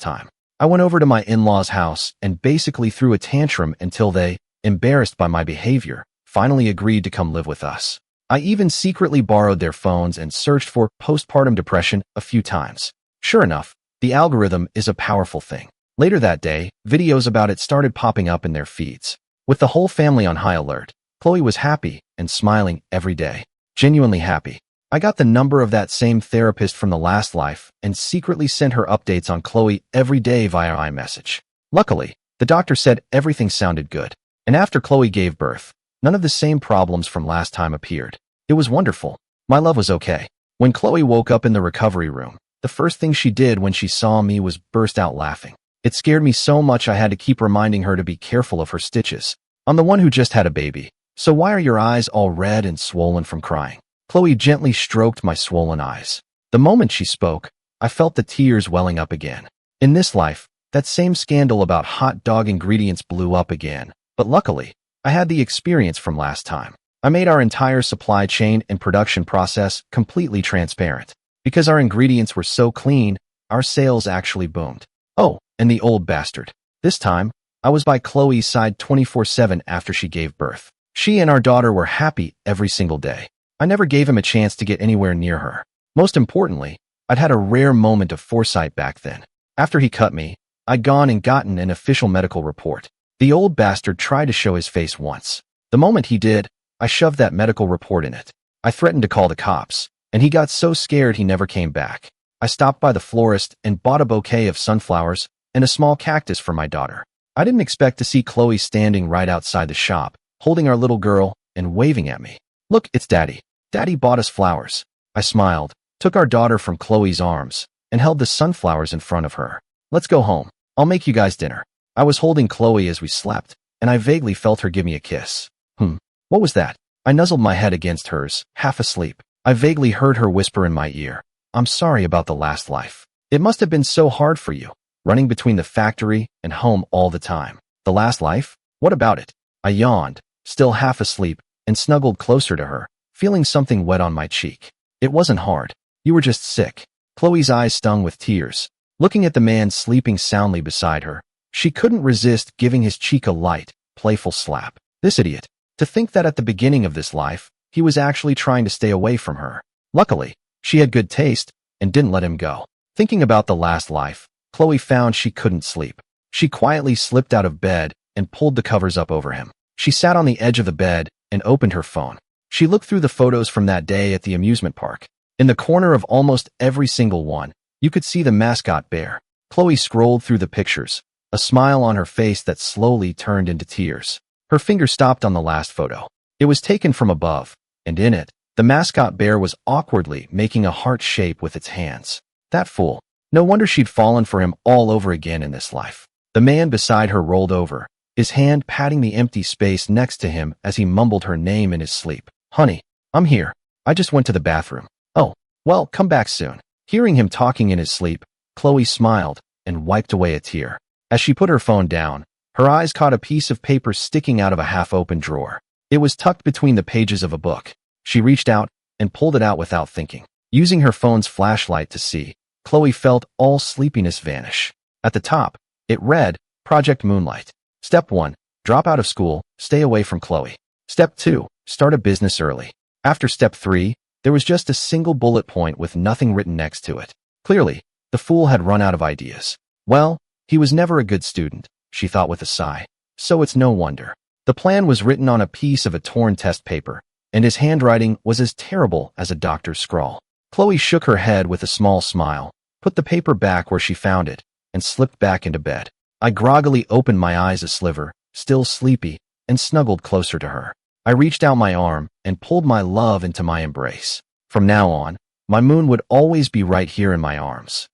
time. I went over to my in-laws' house and basically threw a tantrum until they, embarrassed by my behavior, finally agreed to come live with us. I even secretly borrowed their phones and searched for postpartum depression a few times. Sure enough, the algorithm is a powerful thing. Later that day, videos about it started popping up in their feeds. With the whole family on high alert, Chloe was happy and smiling every day. Genuinely happy. I got the number of that same therapist from the last life and secretly sent her updates on Chloe every day via iMessage. Luckily, the doctor said everything sounded good. And after Chloe gave birth, none of the same problems from last time appeared. It was wonderful. My love was okay. When Chloe woke up in the recovery room, the first thing she did when she saw me was burst out laughing. It scared me so much I had to keep reminding her to be careful of her stitches. I'm the one who just had a baby, so why are your eyes all red and swollen from crying? Chloe gently stroked my swollen eyes. The moment she spoke, I felt the tears welling up again. In this life, that same scandal about hot dog ingredients blew up again, but luckily, I had the experience from last time. I made our entire supply chain and production process completely transparent. Because our ingredients were so clean, our sales actually boomed. Oh, and the old bastard. This time, I was by Chloe's side 24/7 after she gave birth. She and our daughter were happy every single day. I never gave him a chance to get anywhere near her. Most importantly, I'd had a rare moment of foresight back then. After he cut me, I'd gone and gotten an official medical report. The old bastard tried to show his face once. The moment he did, I shoved that medical report in it. I threatened to call the cops, and he got so scared he never came back. I stopped by the florist and bought a bouquet of sunflowers and a small cactus for my daughter. I didn't expect to see Chloe standing right outside the shop, holding our little girl and waving at me. "Look, it's Daddy. Daddy bought us flowers." I smiled, took our daughter from Chloe's arms, and held the sunflowers in front of her. Let's go home. I'll make you guys dinner. I was holding Chloe as we slept, and I vaguely felt her give me a kiss. What was that? I nuzzled my head against hers, half asleep. I vaguely heard her whisper in my ear, I'm sorry about the last life. It must have been so hard for you, running between the factory and home all the time. The last life? What about it? I yawned, still half asleep, and snuggled closer to her, feeling something wet on my cheek. It wasn't hard. You were just sick. Chloe's eyes stung with tears. Looking at the man sleeping soundly beside her, she couldn't resist giving his cheek a light, playful slap. This idiot. To think that at the beginning of this life, he was actually trying to stay away from her. Luckily, she had good taste and didn't let him go. Thinking about the last life, Chloe found she couldn't sleep. She quietly slipped out of bed and pulled the covers up over him. She sat on the edge of the bed and opened her phone. She looked through the photos from that day at the amusement park. In the corner of almost every single one, you could see the mascot bear. Chloe scrolled through the pictures, a smile on her face that slowly turned into tears. Her finger stopped on the last photo. It was taken from above, and in it, the mascot bear was awkwardly making a heart shape with its hands. That fool. No wonder she'd fallen for him all over again in this life. The man beside her rolled over, his hand patting the empty space next to him as he mumbled her name in his sleep. Honey, I'm here. I just went to the bathroom. Oh, well, come back soon. Hearing him talking in his sleep, Chloe smiled and wiped away a tear. As she put her phone down, her eyes caught a piece of paper sticking out of a half-open drawer. It was tucked between the pages of a book. She reached out and pulled it out without thinking. Using her phone's flashlight to see, Chloe felt all sleepiness vanish. At the top, it read, Project Moonlight. Step 1. Drop out of school, stay away from Chloe. Step 2. Start a business early. After Step 3, there was just a single bullet point with nothing written next to it. Clearly, the fool had run out of ideas. Well, he was never a good student, she thought with a sigh. So it's no wonder. The plan was written on a piece of a torn test paper, and his handwriting was as terrible as a doctor's scrawl. Chloe shook her head with a small smile, put the paper back where she found it, and slipped back into bed. I groggily opened my eyes a sliver, still sleepy, and snuggled closer to her. I reached out my arm and pulled my love into my embrace. From now on, my moon would always be right here in my arms.